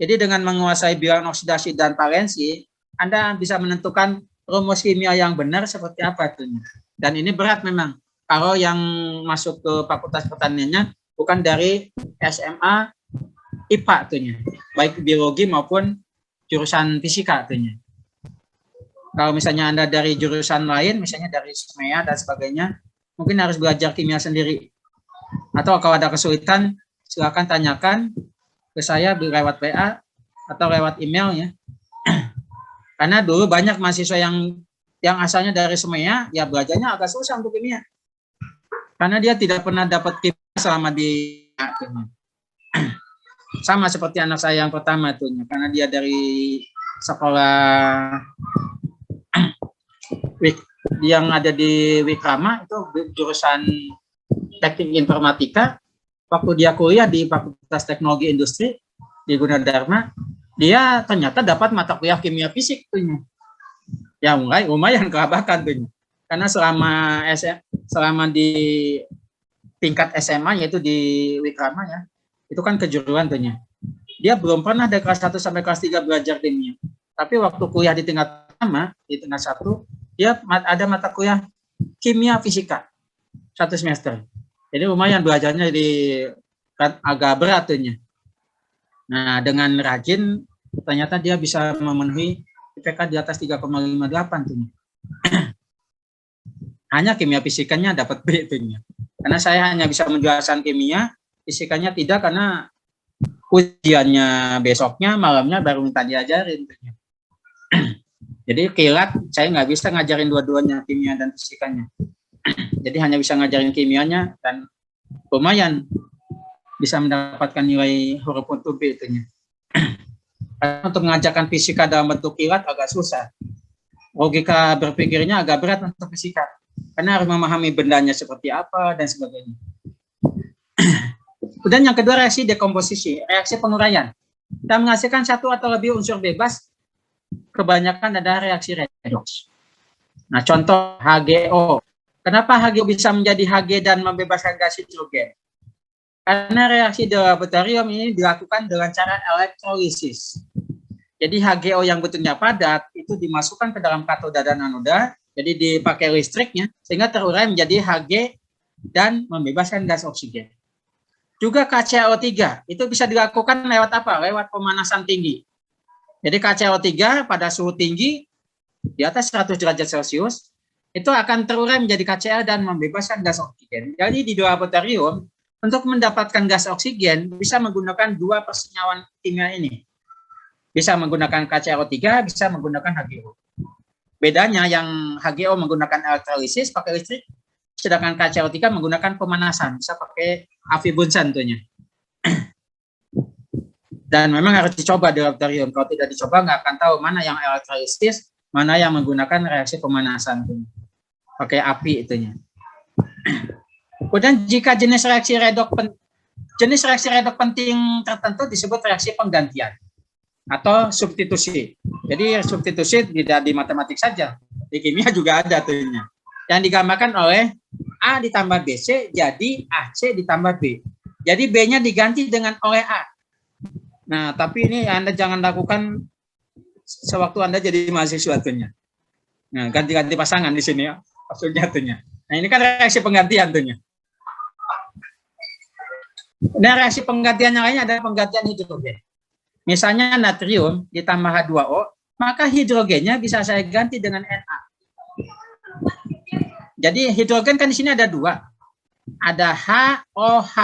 Jadi dengan menguasai bilangan oksidasi dan valensi, Anda bisa menentukan rumus kimia yang benar seperti apa itu. Dan ini berat memang. Kalau yang masuk ke Fakultas Pertaniannya bukan dari SMA IPA tuhnya, baik biologi maupun jurusan fisika tuhnya. Kalau misalnya Anda dari jurusan lain, misalnya dari SMEA dan sebagainya, mungkin harus belajar kimia sendiri. Atau kalau ada kesulitan, silakan tanyakan ke saya lewat WA atau lewat email ya. Karena dulu banyak mahasiswa yang asalnya dari SMEA, ya belajarnya agak susah untuk kimia. Karena dia tidak pernah dapat kimia selama di sama seperti anak saya yang pertama tuh, karena dia dari sekolah yang ada di Wikrama itu jurusan teknik informatika. Waktu dia kuliah di Fakultas Teknologi Industri di Gunadarma, dia ternyata dapat mata kuliah kimia fisik tuh. Ya lumayan kelabakan tuh. Karena selama di tingkat SMA yaitu di Wikrama ya, itu kan kejuruan tuh. Dia belum pernah dari kelas 1 sampai kelas 3 belajar kimia. Tapi waktu kuliah di tingkat pertama, di tingkat 1, dia ada mata kuliah kimia fisika 1 semester. Jadi lumayan belajarnya agak berat tuh. Nah, dengan rajin ternyata dia bisa memenuhi IPK di atas 3,58 tuh. Hanya kimia fisikanya dapat B tuh. Karena saya hanya bisa menjelaskan kimia, fisikanya tidak karena ujiannya besoknya, malamnya baru minta diajarin tuh. Jadi kilat saya nggak bisa ngajarin dua-duanya, kimia dan fisikanya. Jadi hanya bisa ngajarin kimianya dan lumayan bisa mendapatkan nilai huruf untuk B itunya. Untuk mengajarkan fisika dalam bentuk kilat agak susah. Logika berpikirnya agak berat untuk fisika. Karena harus memahami bendanya seperti apa dan sebagainya. Kemudian yang kedua reaksi dekomposisi, reaksi penguraian. Kita menghasilkan satu atau lebih unsur bebas, kebanyakan ada reaksi redoks. Nah, contoh HGO. Kenapa HGO bisa menjadi Hg dan membebaskan gas hidrogen? Karena reaksi di laboratorium ini dilakukan dengan cara elektrolisis. Jadi HGO yang bentuknya padat itu dimasukkan ke dalam katoda dan anoda, jadi dipakai listriknya sehingga terurai menjadi Hg dan membebaskan gas oksigen. Juga KClO3 itu bisa dilakukan lewat apa? Lewat pemanasan tinggi. Jadi KClO3 pada suhu tinggi di atas 100 derajat Celcius itu akan terurai menjadi KCl dan membebaskan gas oksigen. Jadi di laboratorium untuk mendapatkan gas oksigen bisa menggunakan dua persenyawan kimia ini. Bisa menggunakan KClO3, bisa menggunakan HGO. Bedanya yang HGO menggunakan elektrolisis pakai listrik, sedangkan KClO3 menggunakan pemanasan, bisa pakai api Bunsen tentunya. Dan memang harus dicoba di laboratorium. Kalau tidak dicoba nggak akan tahu mana yang elektrolisis, mana yang menggunakan reaksi pemanasan tentunya. Pakai api itunya. Kemudian jika jenis reaksi redok penting tertentu disebut reaksi penggantian atau substitusi. Jadi substitusi tidak di matematik saja, di kimia juga ada tuhnya. Yang digambarkan oleh A ditambah BC jadi AC ditambah B. Jadi B-nya diganti dengan oleh A. Nah, tapi ini Anda jangan lakukan sewaktu Anda jadi mahasiswa tuhnya. Nah, ganti-ganti pasangan di sini ya, maksudnya tuhnya. Nah, ini kan reaksi penggantian tuhnya. Nah, reaksi penggantian yang lainnya adalah penggantian hidrogen. Misalnya natrium ditambah H2O, maka hidrogennya bisa saya ganti dengan Na. Jadi hidrogen kan di sini ada dua. Ada HOH,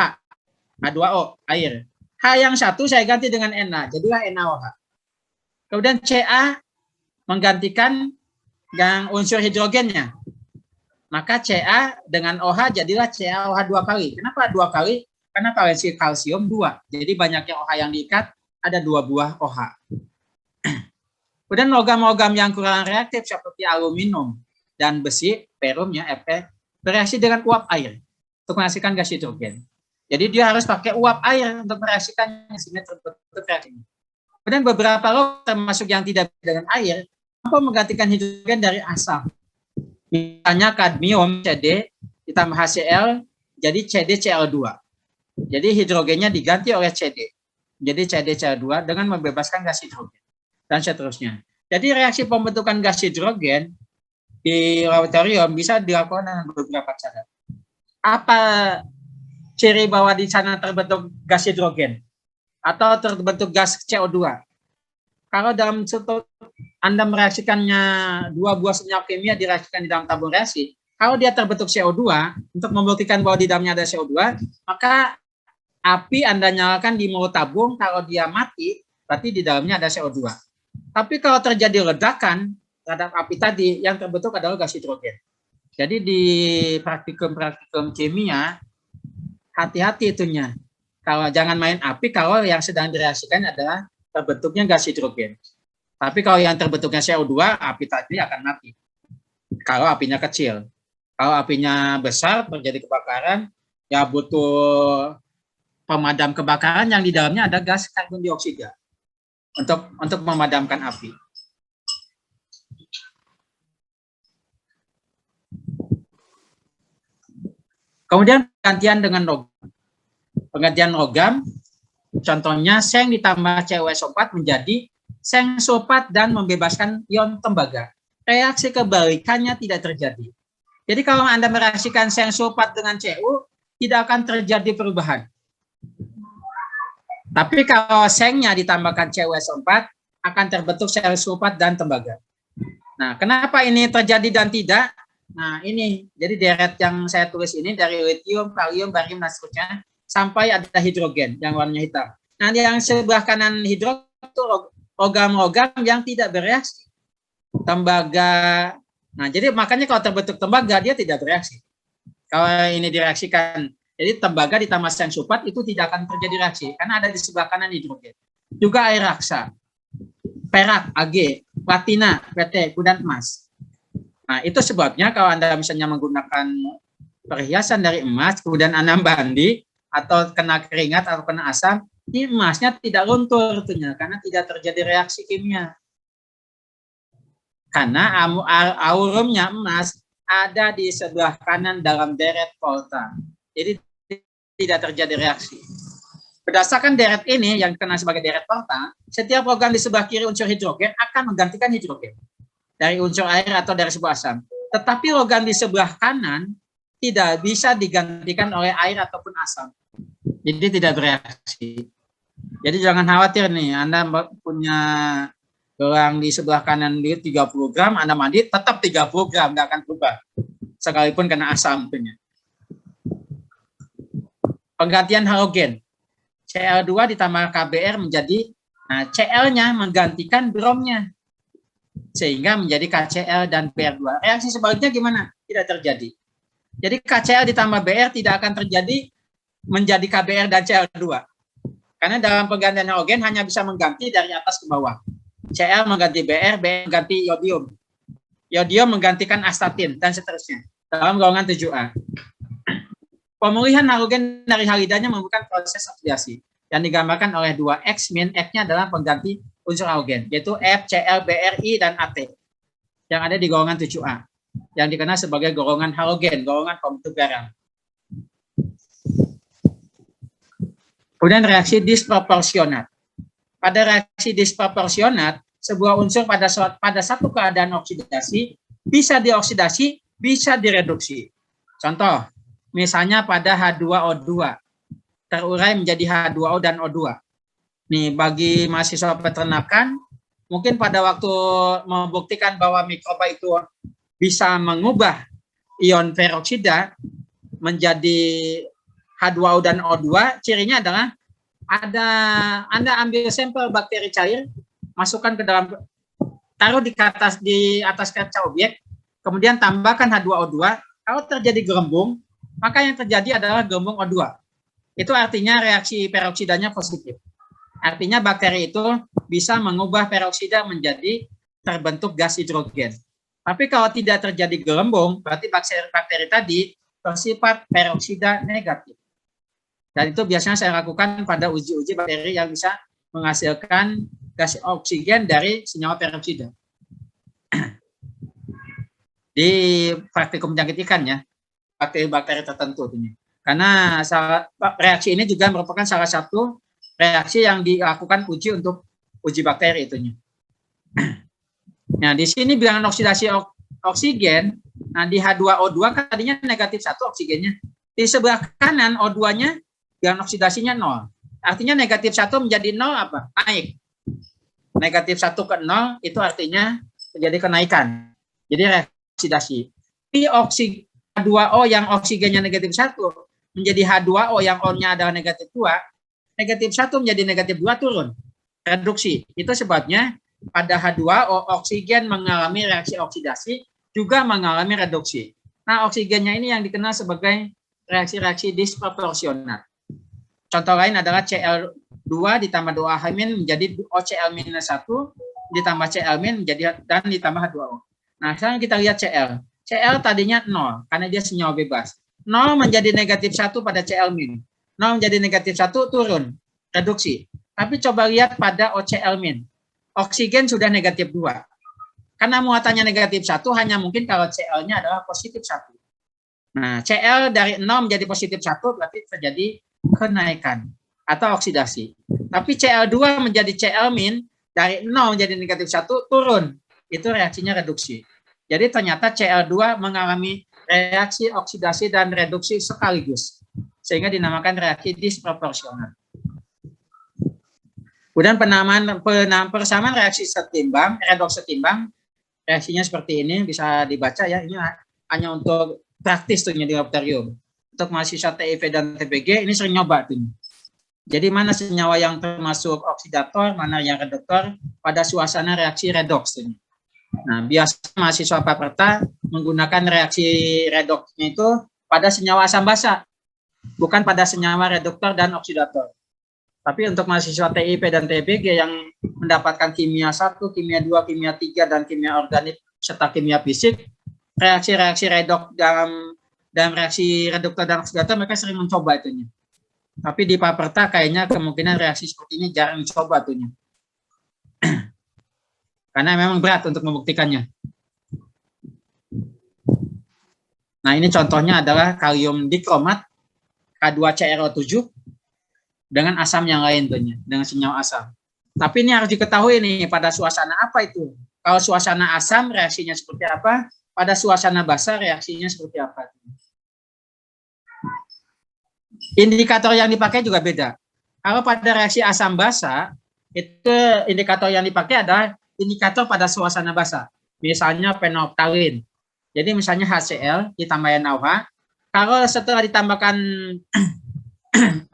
H2O, air. H yang satu saya ganti dengan Na, jadilah NaOH. Kemudian Ca menggantikan yang unsur hidrogennya. Maka Ca dengan OH jadilah CaOH 2 kali. Kenapa 2 kali? Karena valensi kalsium 2. Jadi banyaknya OH yang diikat, ada 2 buah OH. Kemudian logam-logam yang kurang reaktif seperti aluminium dan besi, ferumnya, Fe, bereaksi dengan uap air untuk menghasilkan gas hidrogen. Jadi dia harus pakai uap air untuk mereaksikannya sehingga terbentuk reaksi. Kemudian beberapa logam termasuk yang tidak dengan air, mampu menggantikan hidrogen dari asam. Misalnya kadmium Cd ditambah HCl jadi CdCl2. Jadi hidrogennya diganti oleh Cd. Jadi CdCl2 dengan membebaskan gas hidrogen dan seterusnya. Jadi reaksi pembentukan gas hidrogen di laboratorium bisa dilakukan dengan beberapa cara. Apa ciri bahwa di sana terbentuk gas hidrogen atau terbentuk gas CO2? Kalau dalam contoh Anda mereaksikannya 2 buah senyawa kimia direaksikan di dalam tabung reaksi, kalau dia terbentuk CO2, untuk membuktikan bahwa di dalamnya ada CO2, maka api Anda nyalakan di mulut tabung, kalau dia mati, berarti di dalamnya ada CO2. Tapi kalau terjadi ledakan terhadap api tadi, yang terbentuk adalah gas hidrogen. Jadi di praktikum-praktikum kimia, hati-hati itunya. Kalau jangan main api, kalau yang sedang direaksikan adalah terbentuknya gas hidrogen. Tapi kalau yang terbentuknya CO2, api tadi akan mati. Kalau apinya kecil. Kalau apinya besar, terjadi kebakaran, ya butuh pemadam kebakaran yang di dalamnya ada gas karbon dioksida untuk memadamkan api. Kemudian penggantian dengan logam. Penggantian logam, contohnya seng ditambah CuSO4 menjadi seng sulfat dan membebaskan ion tembaga. Reaksi kebalikannya tidak terjadi. Jadi kalau Anda mereaksikan seng sulfat dengan Cu, tidak akan terjadi perubahan. Tapi kalau sengnya ditambahkan CuSO4, akan terbentuk sel sulfat dan tembaga. Nah, kenapa ini terjadi dan tidak? Nah, ini jadi deret yang saya tulis ini dari litium, kalium, barium, dan seterusnya sampai ada hidrogen yang warnanya hitam. Nah, yang sebelah kanan hidrogen itu logam-logam yang tidak bereaksi. Tembaga. Nah, jadi makanya kalau terbentuk tembaga dia tidak bereaksi. Kalau ini direaksikan, jadi tembaga ditambah seng sulfat itu tidak akan terjadi reaksi karena ada di sebelah kanan hidrogen. Juga air raksa, perak, Ag, platina, Pt, kemudian emas. Nah, itu sebabnya kalau Anda misalnya menggunakan perhiasan dari emas, kemudian Anda mandi, atau kena keringat atau kena asam, ini emasnya tidak luntur tentunya karena tidak terjadi reaksi kimia. Karena aurumnya emas ada di sebelah kanan dalam deret volta. Jadi tidak terjadi reaksi. Berdasarkan deret ini yang dikenal sebagai deret volta, setiap logam di sebelah kiri unsur hidrogen akan menggantikan hidrogen dari unsur air atau dari sebuah asam. Tetapi logam di sebelah kanan tidak bisa digantikan oleh air ataupun asam. Jadi tidak bereaksi. Jadi jangan khawatir nih, Anda punya gelang di sebelah kanan dia 30 gram, Anda mandi tetap 30 gram, nggak akan berubah. Sekalipun kena asam. Penggantian halogen. Cl2 ditambah KBr menjadi, nah Cl-nya menggantikan bromnya. Sehingga menjadi KCl dan Br2. Reaksi sebaliknya gimana? Tidak terjadi. Jadi KCl ditambah Br tidak akan terjadi menjadi KBr dan Cl2. Karena dalam penggantian halogen hanya bisa mengganti dari atas ke bawah. Cl mengganti Br, Br mengganti yodium. Yodium menggantikan astatin, dan seterusnya. Dalam golongan 7A. Pemulihan halogen dari halidanya membutuhkan proses oksidasi yang digambarkan oleh 2X, min X-nya adalah pengganti unsur halogen, yaitu F, Cl, Br, I, dan At yang ada di golongan 7A, yang dikenal sebagai golongan halogen, golongan pembentuk garam. Kemudian reaksi disproporsionat. Pada reaksi disproporsionat, sebuah unsur pada satu keadaan oksidasi bisa dioksidasi, bisa direduksi. Contoh, misalnya pada H2O2 terurai menjadi H2O dan O2. Nih, bagi mahasiswa peternakan, mungkin pada waktu membuktikan bahwa mikroba itu bisa mengubah ion peroksida menjadi H2O dan O2, cirinya adalah Anda ambil sampel bakteri cair, masukkan ke dalam, taruh di atas kaca objek, kemudian tambahkan H2O2. Kalau terjadi gelembung, maka yang terjadi adalah gelembung O2. Itu artinya reaksi peroksidanya positif. Artinya bakteri itu bisa mengubah peroksida menjadi terbentuk gas hidrogen. Tapi kalau tidak terjadi gelembung, berarti bakteri tadi bersifat peroksida negatif. Dan itu biasanya saya lakukan pada uji-uji bakteri yang bisa menghasilkan gas oksigen dari senyawa peroksida. Di praktikum penyakit ikan ya, bakteri-bakteri tertentu ini. Karena reaksi ini juga merupakan salah satu reaksi yang dilakukan uji untuk uji bakteri itunya. Nah, di sini bilangan oksidasi oksigen, nah di H2O2 kan tadinya negatif 1 oksigennya. Di sebelah kanan O2-nya bilangan oksidasinya 0. Artinya negatif 1 menjadi 0 apa? Naik. Negatif 1 ke 0 itu artinya terjadi kenaikan. Jadi reoksidasi. Di H2O yang oksigennya negatif 1 menjadi H2O yang O-nya adalah negatif 2, negatif 1 menjadi negatif 2 turun. Reduksi. Itu sebabnya pada H2O oksigen mengalami reaksi oksidasi, juga mengalami reduksi. Nah, oksigennya ini yang dikenal sebagai reaksi-reaksi disproporsionat. Contoh lain adalah Cl2 ditambah 2H- menjadi OCl-1 ditambah Cl- menjadi dan ditambah H2O. Nah, sekarang kita lihat Cl. Cl tadinya 0 karena dia senyawa bebas. 0 menjadi negatif 1 pada Cl-. 0 menjadi negatif 1 turun, reduksi. Tapi coba lihat pada OCl-. Oksigen sudah negatif 2. Karena muatannya negatif 1 hanya mungkin kalau Cl-nya adalah positif 1. Nah, Cl dari 0 menjadi positif 1 berarti terjadi kenaikan atau oksidasi. Tapi Cl2 menjadi Cl- dari 0 menjadi negatif 1 turun. Itu reaksinya reduksi. Jadi ternyata Cl2 mengalami reaksi oksidasi dan reduksi sekaligus. Sehingga dinamakan reaksi disproporsional. Kemudian persamaan reaksi setimbang, redoks setimbang, reaksinya seperti ini, bisa dibaca ya. Ini hanya untuk praktis tuh di laboratorium. Untuk mahasiswa TIV dan TBG ini sering nyoba tuh. Jadi mana senyawa yang termasuk oksidator, mana yang reduktor pada suasana reaksi redoks tuh. Nah, biasanya mahasiswa Paperta menggunakan reaksi redoksnya itu pada senyawa asam basa, bukan pada senyawa reduktor dan oksidator. Tapi untuk mahasiswa TIP dan TBG yang mendapatkan kimia 1, kimia 2, kimia 3, dan kimia organik serta kimia fisik, reaksi-reaksi redoks dalam reaksi reduktor dan oksidator mereka sering mencoba itunya. Tapi di Paperta kayaknya kemungkinan reaksi seperti ini jarang dicoba tuhnya. Karena memang berat untuk membuktikannya. Nah, ini contohnya adalah kalium dikromat K2CrO7 dengan asam yang lain tuhnya, dengan senyawa asam. Tapi ini harus diketahui nih pada suasana apa itu. Kalau suasana asam reaksinya seperti apa, pada suasana basa reaksinya seperti apa. Indikator yang dipakai juga beda. Kalau pada reaksi asam basa, itu indikator yang dipakai adalah indikator pada suasana basa. Misalnya phenolphthalein. Jadi misalnya HCl ditambah NaOH, kalau setelah ditambahkan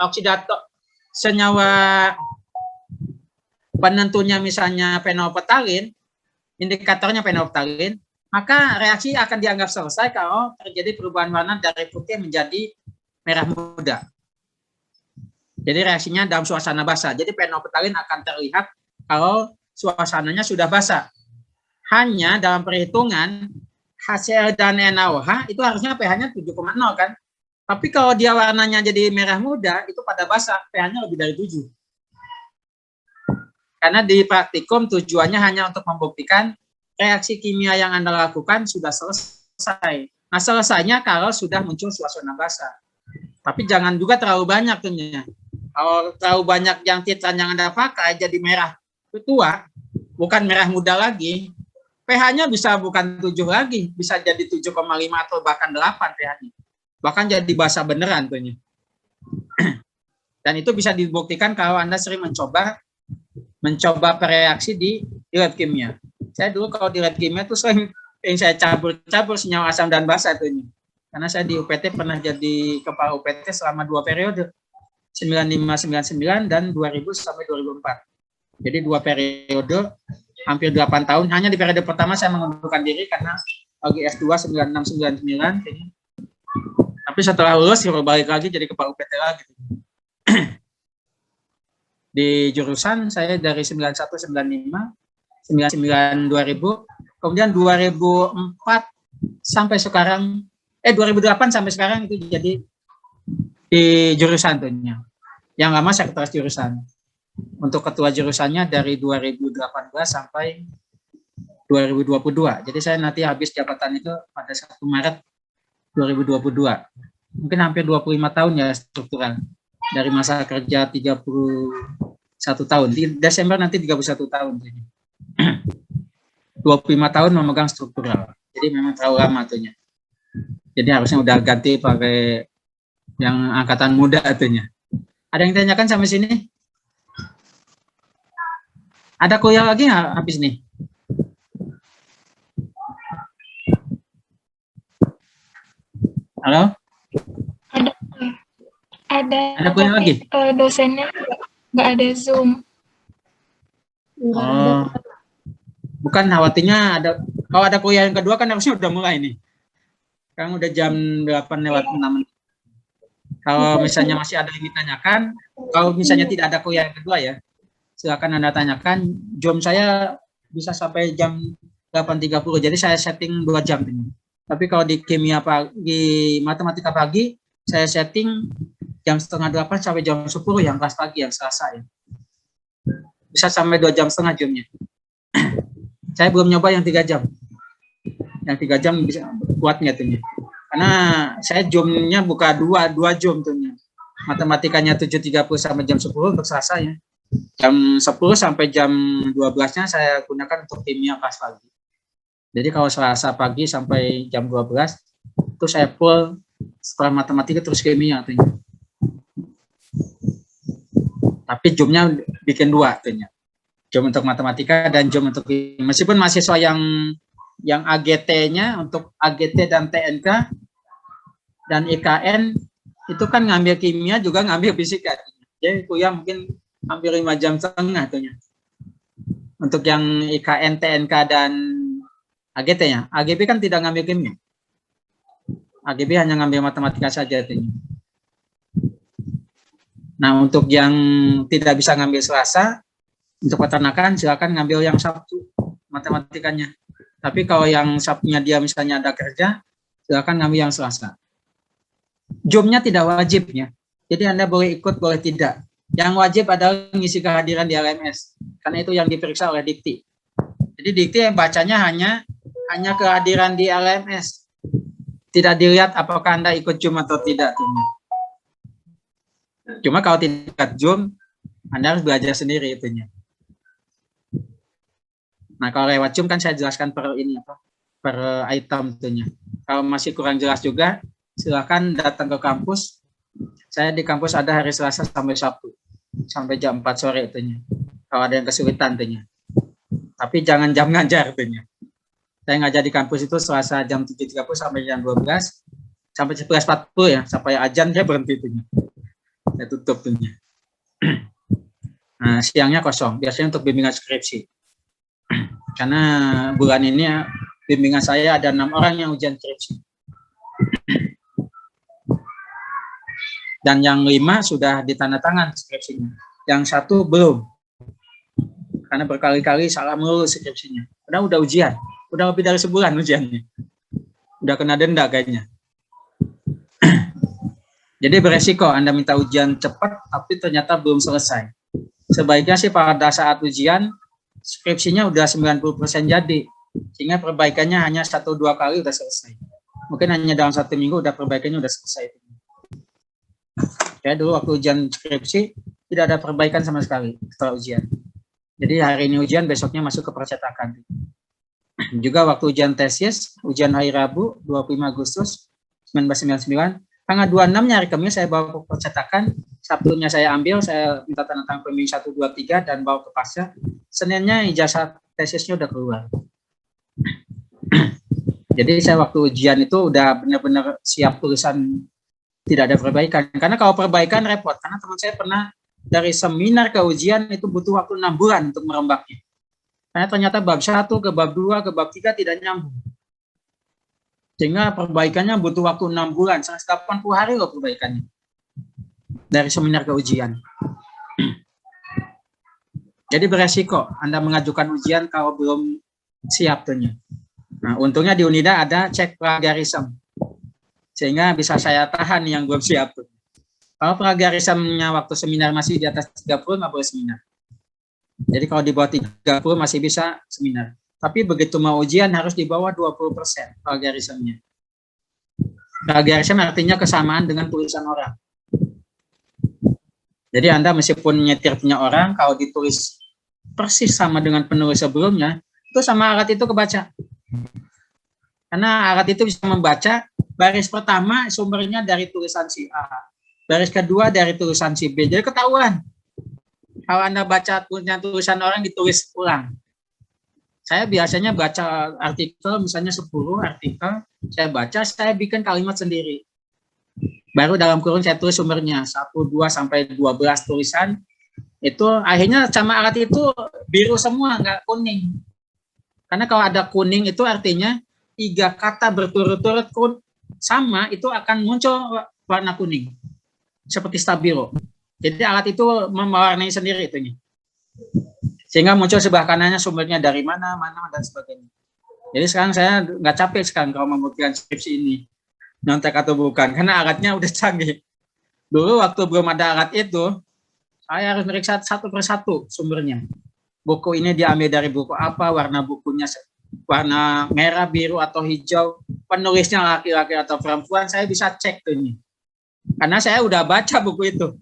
oksidator senyawa penentunya misalnya phenolphthalein, indikatornya phenolphthalein, maka reaksi akan dianggap selesai kalau terjadi perubahan warna dari putih menjadi merah muda. Jadi reaksinya dalam suasana basah. Jadi phenolphthalein akan terlihat kalau suasananya sudah basah. Hanya dalam perhitungan HCl dan NaOH itu harusnya pH-nya 7,0 kan. Tapi kalau dia warnanya jadi merah muda, itu pada basah, pH-nya lebih dari 7. Karena di praktikum tujuannya hanya untuk membuktikan reaksi kimia yang Anda lakukan sudah selesai. Nah, selesainya kalau sudah muncul suasana basah. Tapi jangan juga terlalu banyak tuhnya. Kalau terlalu banyak yang titran yang Anda pakai jadi merah tua, bukan merah muda lagi, pH-nya bisa bukan 7 lagi, bisa jadi 7,5 atau bahkan 8 pH-nya. Bahkan jadi basah beneran tuhnya. Dan itu bisa dibuktikan kalau Anda sering mencoba bereaksi di lab kimia. Saya dulu kalau di lab kimia itu sering saya campur senyawa asam dan basa tuhnya. Karena saya di UPT pernah jadi kepala UPT selama 2 periode. 95-99 dan 2000 sampai 2004. Jadi 2 periode hampir 8 tahun. Hanya di periode pertama saya mengundurkan diri karena lagi S2 96-99. Tapi setelah lulus balik lagi jadi kepala UPT lagi. Di jurusan saya dari 91-95, 99-2000, kemudian 2004 sampai sekarang, 2008 sampai sekarang itu jadi di jurusan tuhnya. Yang lama sekretaris jurusan. Untuk ketua jurusannya dari 2018 sampai 2022. Jadi saya nanti habis jabatan itu pada 1 Maret 2022. Mungkin hampir 25 tahun ya struktural. Dari masa kerja 31 tahun. Di Desember nanti 31 tahun. 25 tahun memegang struktural. Jadi memang terlalu lama tuhnya. Jadi harusnya udah ganti pakai yang angkatan muda tuhnya. Ada yang tanyakan sampai sini? Ada kuliah lagi nggak habis nih? Halo? Ada kuliah lagi? Dosennya nggak ada Zoom. Oh, bukan khawatirnya ada. Kalau ada kuliah yang kedua kan harusnya udah mulai nih. Sekarang udah jam 8:06. Kalau misalnya masih ada yang ditanyakan, kalau misalnya tidak ada kuliah yang kedua ya, silakan Anda tanyakan. Jam saya bisa sampai jam 8:30. Jadi saya setting 2 jam ini. Tapi kalau di kimia pagi, matematika pagi, saya setting jam 7:30 sampai jam 10 yang kelas pagi yang Selasa ya. Bisa sampai 2 jam setengah jamnya. Saya belum nyoba yang 3 jam. Yang 3 jam bisa kuat nggak tuhnya? Karena saya jamnya buka 2 jam tuhnya. Matematikanya 7:30 sampai jam 10 untuk Selasa ya. Jam 10 sampai jam 12-nya saya gunakan untuk kimia kelas pagi. Jadi kalau Selasa pagi sampai jam 12 itu saya full setelah matematika terus kimia tuhnya. Tapi jamnya bikin 2 tuhnya. Jam untuk matematika dan jam untuk kimia. Meskipun mahasiswa yang AGT-nya untuk AGT dan TNK dan IKN itu kan ngambil kimia juga ngambil fisika. Jadi kuliah mungkin hampir 5 jam setengah tuhnya. Untuk yang IKN, TNK dan AGT-nya. AGB kan tidak ngambil kimia. AGB hanya ngambil matematika saja tuhnya. Nah, untuk yang tidak bisa ngambil Selasa, untuk peternakan silakan ngambil yang Sabtu matematikanya. Tapi kalau yang Sabtunya dia misalnya ada kerja, silakan ngambil yang Selasa. Jamnya tidak wajib ya. Jadi Anda boleh ikut, boleh tidak. Yang wajib adalah mengisi kehadiran di LMS, karena itu yang diperiksa oleh Dikti. Jadi Dikti yang bacanya hanya kehadiran di LMS. Tidak dilihat apakah Anda ikut Zoom atau tidak. Cuma kalau tidak Zoom, Anda harus belajar sendiri itunya. Nah, kalau lewat Zoom kan saya jelaskan per item itunya. Kalau masih kurang jelas juga, silakan datang ke kampus. Saya di kampus ada hari Selasa sampai Sabtu, sampai jam 4 sore itunya. Kalau ada yang kesulitan itunya. Tapi jangan jam ngajar itunya. Saya ngajar di kampus itu Selasa jam 7.30 sampai jam 12, sampai 11.40 ya, sampai azan saya berhenti itunya. Saya tutup itunya. Nah, siangnya kosong, biasanya untuk bimbingan skripsi. Karena bulan ini bimbingan saya ada 6 orang yang ujian skripsi. Dan yang 5 sudah ditandatangan skripsinya. Yang 1 belum. Karena berkali-kali salah melulu skripsinya. Padahal udah ujian. Udah lebih dari sebulan ujiannya. Udah kena denda kayaknya. Jadi beresiko Anda minta ujian cepat, tapi ternyata belum selesai. Sebaiknya sih pada saat ujian, skripsinya udah 90% jadi. Sehingga perbaikannya hanya 1-2 kali udah selesai. Mungkin hanya dalam 1 minggu udah perbaikannya udah selesai. Ya, dulu waktu ujian skripsi tidak ada perbaikan sama sekali setelah ujian. Jadi hari ini ujian, besoknya masuk ke percetakan. Juga waktu ujian tesis, ujian hari Rabu 25 Agustus 1999, tanggal 26-nya hari Kamis saya bawa ke percetakan, Sabtunya saya ambil, saya minta tanda tangan pembimbing 1, 2, 3 dan bawa ke pasca. Seninnya ijazah tesisnya udah keluar. Jadi saya waktu ujian itu udah benar-benar siap tulisan, tidak ada perbaikan. Karena kalau perbaikan repot, karena teman saya pernah dari seminar ke ujian itu butuh waktu 6 bulan untuk merembaknya. Karena ternyata bab 1 ke bab 2 ke bab 3 tidak nyambung. Sehingga perbaikannya butuh waktu 6 bulan, 180 hari loh perbaikannya. Dari seminar ke ujian. Jadi beresiko Anda mengajukan ujian kalau belum siap tuhnya. Nah, untungnya di Unida ada cek plagiarisme. Sehingga bisa saya tahan yang belum siap tuh. Kalau plagiarismenya waktu seminar masih di atas 30, nggak boleh seminar. Jadi kalau di bawah 30 masih bisa seminar. Tapi begitu mau ujian harus di bawah 20% plagiarismenya. Plagiarisme artinya kesamaan dengan tulisan orang. Jadi Anda meskipun nyetir punya orang, kalau ditulis persis sama dengan penulis sebelumnya, itu sama alat itu kebaca. Karena alat itu bisa membaca baris pertama sumbernya dari tulisan si A, baris kedua dari tulisan si B. Jadi ketahuan. Kalau Anda baca tulisan orang ditulis ulang. Saya biasanya baca artikel, misalnya 10 artikel, saya baca, saya bikin kalimat sendiri. Baru dalam kurung saya tulis sumbernya, 1, 2, sampai 12 tulisan. Itu akhirnya sama alat itu biru semua, nggak kuning. Karena kalau ada kuning itu artinya 3 kata berturut-turut sama, itu akan muncul warna kuning. Seperti stabilo. Jadi alat itu mewarnai sendiri itunya. Sehingga muncul sebelah kanannya sumbernya dari mana, dan sebagainya. Jadi sekarang saya nggak capek sekarang kalau membuktikan skripsi ini. Nyontek atau bukan, karena alatnya udah canggih. Dulu waktu belum ada alat itu, saya harus meriksa satu persatu sumbernya. Buku ini diambil dari buku apa, warna bukunya warna merah, biru, atau hijau, penulisnya laki-laki atau perempuan, saya bisa cek tuh ini. Karena saya udah baca buku itu.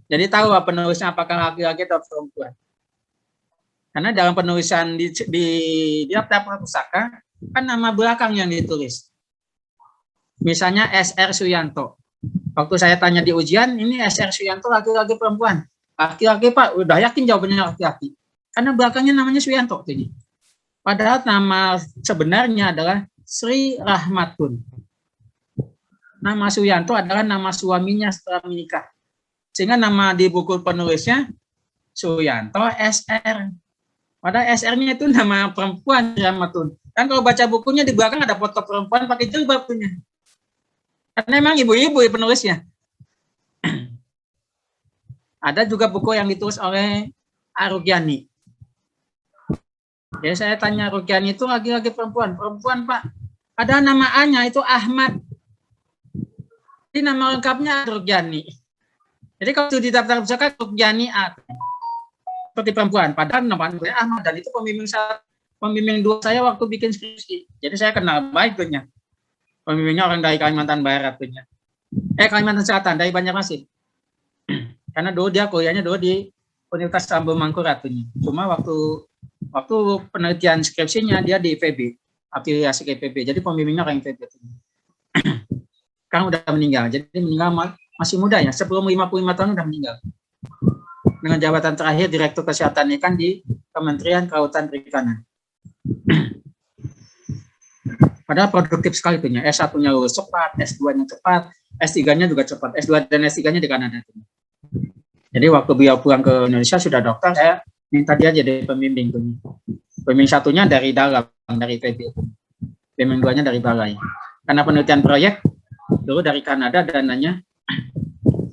Jadi tahu penulisnya apakah laki-laki atau perempuan. Karena dalam penulisan di daftar pustaka, kan nama belakang yang ditulis. Misalnya SR Suyanto. Waktu saya tanya di ujian, ini SR Suyanto laki-laki perempuan. Laki-laki Pak, udah yakin jawabannya laki-laki. Karena belakangnya namanya Suyanto. Padahal nama sebenarnya adalah Sri Rahmatun. Nama Suyanto adalah nama suaminya setelah menikah. Sehingga nama di buku penulisnya Suyanto SR. Padahal SR-nya itu nama perempuan Rahmatun. Kan kalau baca bukunya di belakang ada foto perempuan pakai jilbab punya. Karena memang ibu-ibu penulisnya. Ada juga buku yang ditulis oleh Arugyani. Jadi saya tanya Arugyani itu laki-laki perempuan? Perempuan Pak. Ada nama A-nya itu Ahmad. Jadi nama lengkapnya Rukyani. Jadi kalau di daftar pusaka Rukyani A. Seperti perempuan. Padahal nama Ahmad dan itu pembimbing dua saya waktu bikin skripsi. Jadi saya kenal baik tuhnya. Pembimbingnya orang dari Kalimantan Barat tuhnya. Kalimantan Selatan dari Banjarmasin. Karena dulu dia kuliahnya dulu di Universitas Sambil Mangkurat tuhnya. Cuma waktu penelitian skripsinya dia di IPB, afiliasi ke IPB. Jadi pembimbingnya orang IPB tuhnya. Sekarang udah meninggal. Jadi meninggal masih muda ya, sebelum 55 tahun udah meninggal. Dengan jabatan terakhir Direktur Kesehatan Ikan di Kementerian Kelautan Perikanan. Padahal produktif sekali tuhnya. S1-nya lulus cepat, S2-nya cepat, S3-nya juga cepat. S2 dan S3-nya di Kanada. Jadi waktu beliau pulang ke Indonesia sudah dokter, saya minta dia jadi pembimbing tuhnya. Pembimbing satunya dari dalam, dari IPB. Pembimbing duanya dari balai. Karena penelitian proyek dulu dari Kanada dananya.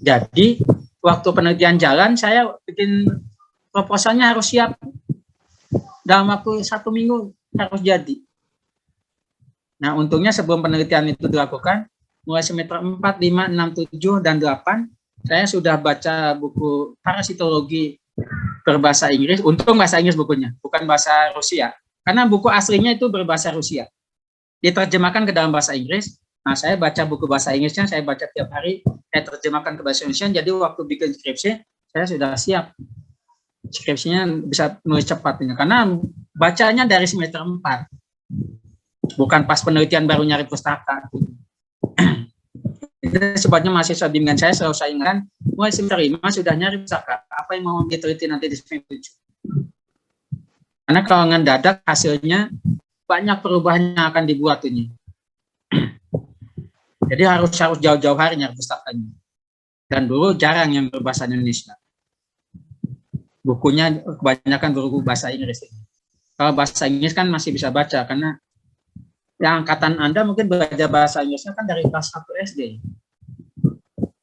Jadi waktu penelitian jalan saya bikin proposalnya harus siap dalam waktu 1 minggu harus jadi. Nah untungnya sebelum penelitian itu dilakukan mulai semester 4, 5, 6, 7 dan 8 saya sudah baca buku parasitologi berbahasa Inggris. Untung bahasa Inggris bukunya, bukan bahasa Rusia. Karena buku aslinya itu berbahasa Rusia. Diterjemahkan ke dalam bahasa Inggris. Nah, saya baca buku bahasa Inggrisnya, saya baca tiap hari, saya terjemahkan ke bahasa Indonesia. Jadi waktu bikin skripsi, saya sudah siap. Skripsinya bisa nulis cepat. Karena bacanya dari semester 4. Bukan pas penelitian baru nyari pustaka. Itu sebabnya mahasiswa bimbingan saya selalu saya ingatkan, mulai semester 5 sudah nyari pustaka. Apa yang mau diteliti nanti di semester 7. Karena kalau ngedadak hasilnya, banyak perubahan yang akan dibuat ini. Jadi harus jauh-jauh hari nyari pustakanya. Dan dulu jarang yang berbahasa Indonesia. Bukunya kebanyakan buku bahasa Inggris. Kalau bahasa Inggris kan masih bisa baca, karena yang angkatan Anda mungkin belajar bahasa Inggrisnya kan dari kelas 1 SD.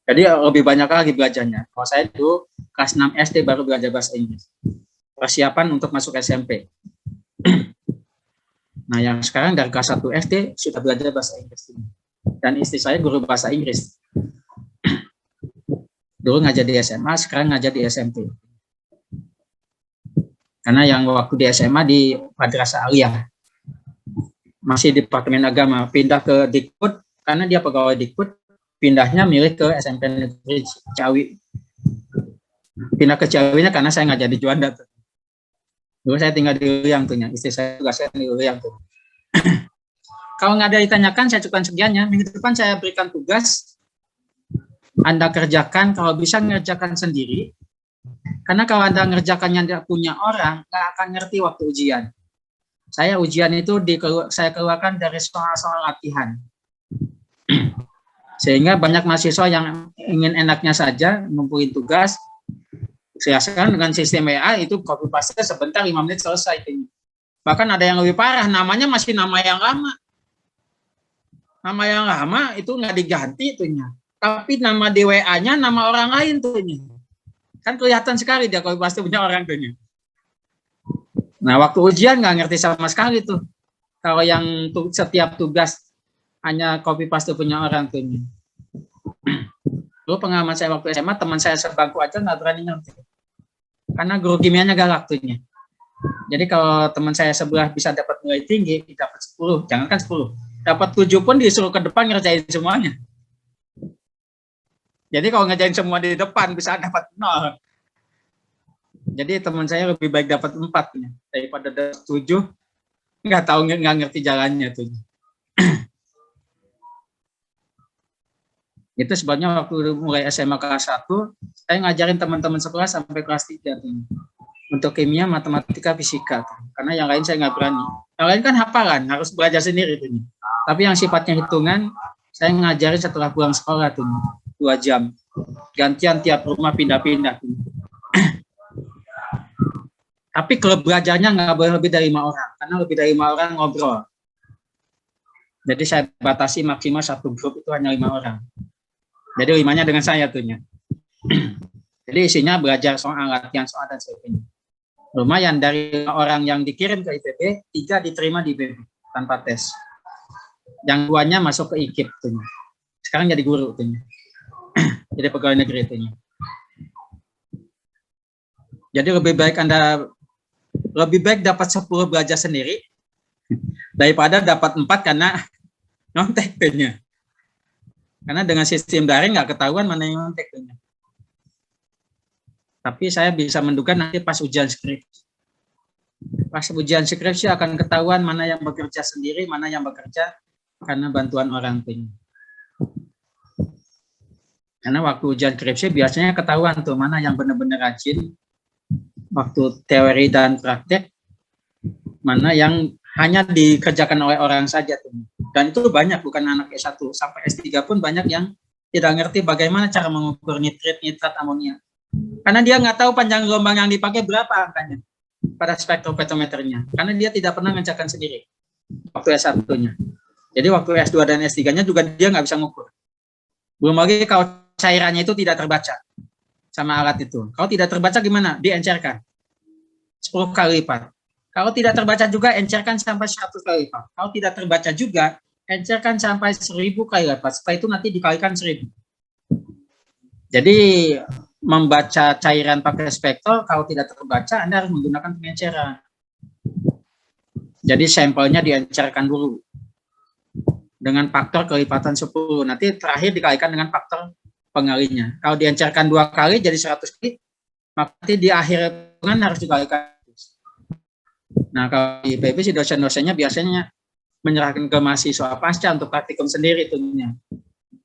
Jadi lebih banyak lagi belajarnya. Kalau saya dulu kelas 6 SD baru belajar bahasa Inggris. Persiapan untuk masuk SMP. Nah yang sekarang dari kelas 1 SD sudah belajar bahasa Inggris. Dan istri saya guru bahasa Inggris. Dulu ngajar di SMA, sekarang ngajar di SMP. Karena yang waktu di SMA di Madrasah Aliyah. Masih di Departemen Agama, pindah ke Dikbud, karena dia pegawai Dikbud, pindahnya milih ke SMP Negeri Ciawi. Pindah ke Ciawinya karena saya ngajar di Juanda. Dulu saya tinggal di Luyang tuhnya, istri saya juga saya di Luyang tuh. Kalau nggak ada ditanyakan, saya cukupkan sekiannya. Minggu depan saya berikan tugas, Anda kerjakan, kalau bisa ngerjakan sendiri. Karena kalau Anda ngerjakannya tidak punya orang, nggak akan ngerti waktu ujian. Saya ujian itu saya keluarkan dari soal-soal latihan. Sehingga banyak mahasiswa yang ingin enaknya saja ngumpulin tugas. Sekarang dengan sistem WA itu copy paste sebentar 5 menit selesai. Bahkan ada yang lebih parah, namanya masih nama yang lama. Nama yang lama itu nggak diganti itunya. Tapi nama di WA-nya nama orang lain tuhnya. Kan kelihatan sekali dia kalau pasti punya orang tuhnya. Nah, waktu ujian nggak ngerti sama sekali tuh. Kalau yang setiap tugas hanya copy paste punya orang tuhnya. Dulu pengalaman saya waktu SMA, teman saya sebangku aja nggak berani ngerti. Karena guru kimianya galak tuhnya. Jadi kalau teman saya sebelah bisa dapat nilai tinggi, dapat 10, jangankan 10. Dapat 7 pun disuruh ke depan ngerjain semuanya. Jadi kalau ngerjain semua di depan bisa dapat 0. Jadi teman saya lebih baik dapat 4 daripada dapat 7. Nggak tahu, nggak ngerti jalannya tuh. Itu sebabnya waktu mulai SMA kelas 1, saya ngajarin teman-teman sekelas sampai kelas 3 tuh. Untuk kimia, matematika, fisika. Karena yang lain saya nggak berani. Yang lain kan hafalan, harus belajar sendiri tuh. Tapi yang sifatnya hitungan, saya ngajarin setelah pulang sekolah tuh 2 jam. Gantian tiap rumah pindah-pindah. Tapi klub belajarnya nggak boleh lebih dari 5 orang. Karena lebih dari 5 orang ngobrol. Jadi saya batasi maksimal satu grup itu hanya 5 orang. Jadi 5-nya dengan saya tuhnya. Jadi isinya belajar soal latihan soal dan sebagainya. Lumayan dari orang yang dikirim ke IPB, 3 diterima di IPB tanpa tes. Yang 2-nya masuk ke IKIP tuhnya. Sekarang jadi guru tuh. Jadi pegawai negeri itu. Jadi lebih baik dapat 10 belajar sendiri daripada dapat 4 karena nyontek tuh. Karena dengan sistem daring nggak ketahuan mana yang nyontek tuh. Tapi saya bisa menduga nanti pas ujian skripsi. Pas ujian skripsi akan ketahuan mana yang bekerja sendiri, mana yang bekerja karena bantuan orang tuh. Karena waktu ujian skripsi biasanya ketahuan tuh mana yang benar-benar rajin waktu teori dan praktek, mana yang hanya dikerjakan oleh orang saja tuh. Dan itu banyak, bukan anak S1 sampai S3 pun banyak yang tidak ngerti bagaimana cara mengukur nitrat amonia. Karena dia nggak tahu panjang gelombang yang dipakai berapa angkanya pada spektrometernya. Karena dia tidak pernah ngerjakan sendiri waktu S1-nya. Jadi waktu S2 dan S3-nya juga dia nggak bisa ngukur. Belum lagi kalau cairannya itu tidak terbaca sama alat itu. Kalau tidak terbaca gimana? Diencerkan 10 kali lipat. Kalau tidak terbaca juga, encerkan sampai 100 kali lipat. Kalau tidak terbaca juga, encerkan sampai 1000 kali lipat. Setelah itu nanti dikalikan 1000. Jadi membaca cairan pakai spektro, kalau tidak terbaca, Anda harus menggunakan pengenceran. Jadi sampelnya diencerkan dulu dengan faktor kelipatan 10. Nanti terakhir dikalikan dengan faktor pengalinya. Kalau diencerkan 2 kali jadi 100 kali, maka nanti di akhir hitungan harus dikalikan. Nah, kalau di IPB si dosen-dosennya biasanya menyerahkan ke mahasiswa pasca untuk praktikum sendiri tentunya.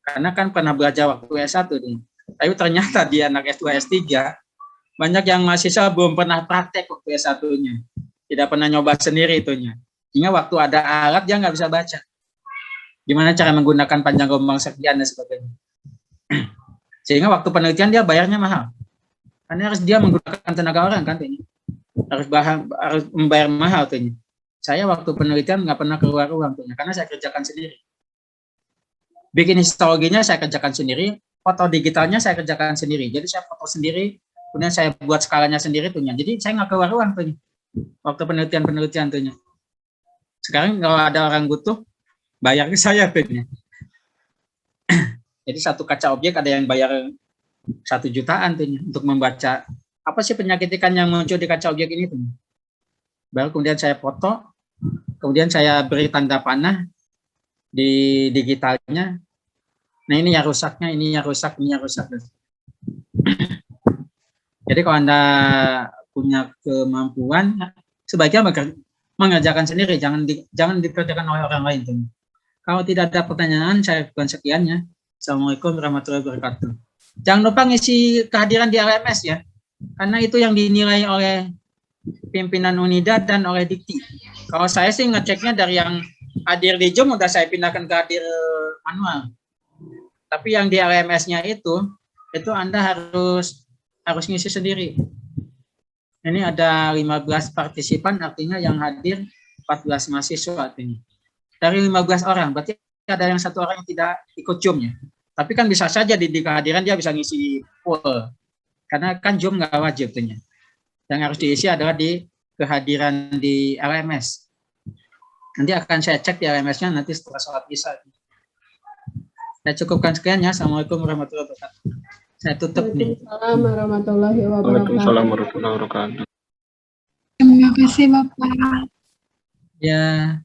Karena kan pernah belajar waktu S1 nih. Tapi ternyata di anak S2, S3 banyak yang mahasiswa belum pernah praktek waktu S1-nya. Tidak pernah nyoba sendiri itunya. Sehingga waktu ada alat dia nggak bisa baca. Gimana cara menggunakan panjang gelombang sekian dan sebagainya. Sehingga waktu penelitian dia bayarnya mahal. Karena harus dia menggunakan tenaga orang kan tuh. Harus membayar mahal tuh. Saya waktu penelitian nggak pernah keluar uang tuh, karena saya kerjakan sendiri. Bikin histologinya saya kerjakan sendiri, foto digitalnya saya kerjakan sendiri. Jadi saya foto sendiri, kemudian saya buat skalanya sendiri tuh. Jadi saya nggak keluar uang tuh. Waktu penelitian tuh. Sekarang kalau ada orang butuh, bayar ke saya tuh. Jadi satu kaca objek ada yang bayar 1 jutaan tuh untuk membaca apa sih penyakit ikan yang muncul di kaca objek ini tuh. Baru kemudian saya foto, kemudian saya beri tanda panah di digitalnya. Nah ini yang rusaknya, ini yang rusak, ini yang rusak. Jadi kalau Anda punya kemampuan, sebaiknya mengerjakan sendiri, jangan dikerjakan oleh orang lain tuh. Kalau tidak ada pertanyaan, saya bukan sekiannya. Assalamualaikum warahmatullahi wabarakatuh. Jangan lupa ngisi kehadiran di LMS ya. Karena itu yang dinilai oleh pimpinan Unida dan oleh Dikti. Kalau saya sih ngeceknya dari yang hadir di Zoom udah saya pindahkan ke hadir manual. Tapi yang di LMS-nya itu Anda harus ngisi sendiri. Ini ada 15 partisipan, artinya yang hadir 14 mahasiswa artinya. Dari 15 orang, berarti ada yang 1 orang yang tidak ikut Zoom-nya. Tapi kan bisa saja di kehadiran dia bisa ngisi full. Karena kan Zoom nggak wajib tuhnya. Yang harus diisi adalah di kehadiran di LMS. Nanti akan saya cek di LMS-nya nanti setelah sholat Isya. Saya cukupkan sekian ya. Assalamualaikum warahmatullahi wabarakatuh. Saya tutup nih. Waalaikumsalam warahmatullahi wabarakatuh. Waalaikumsalam warahmatullahi wabarakatuh. Terima kasih Bapak. Ya.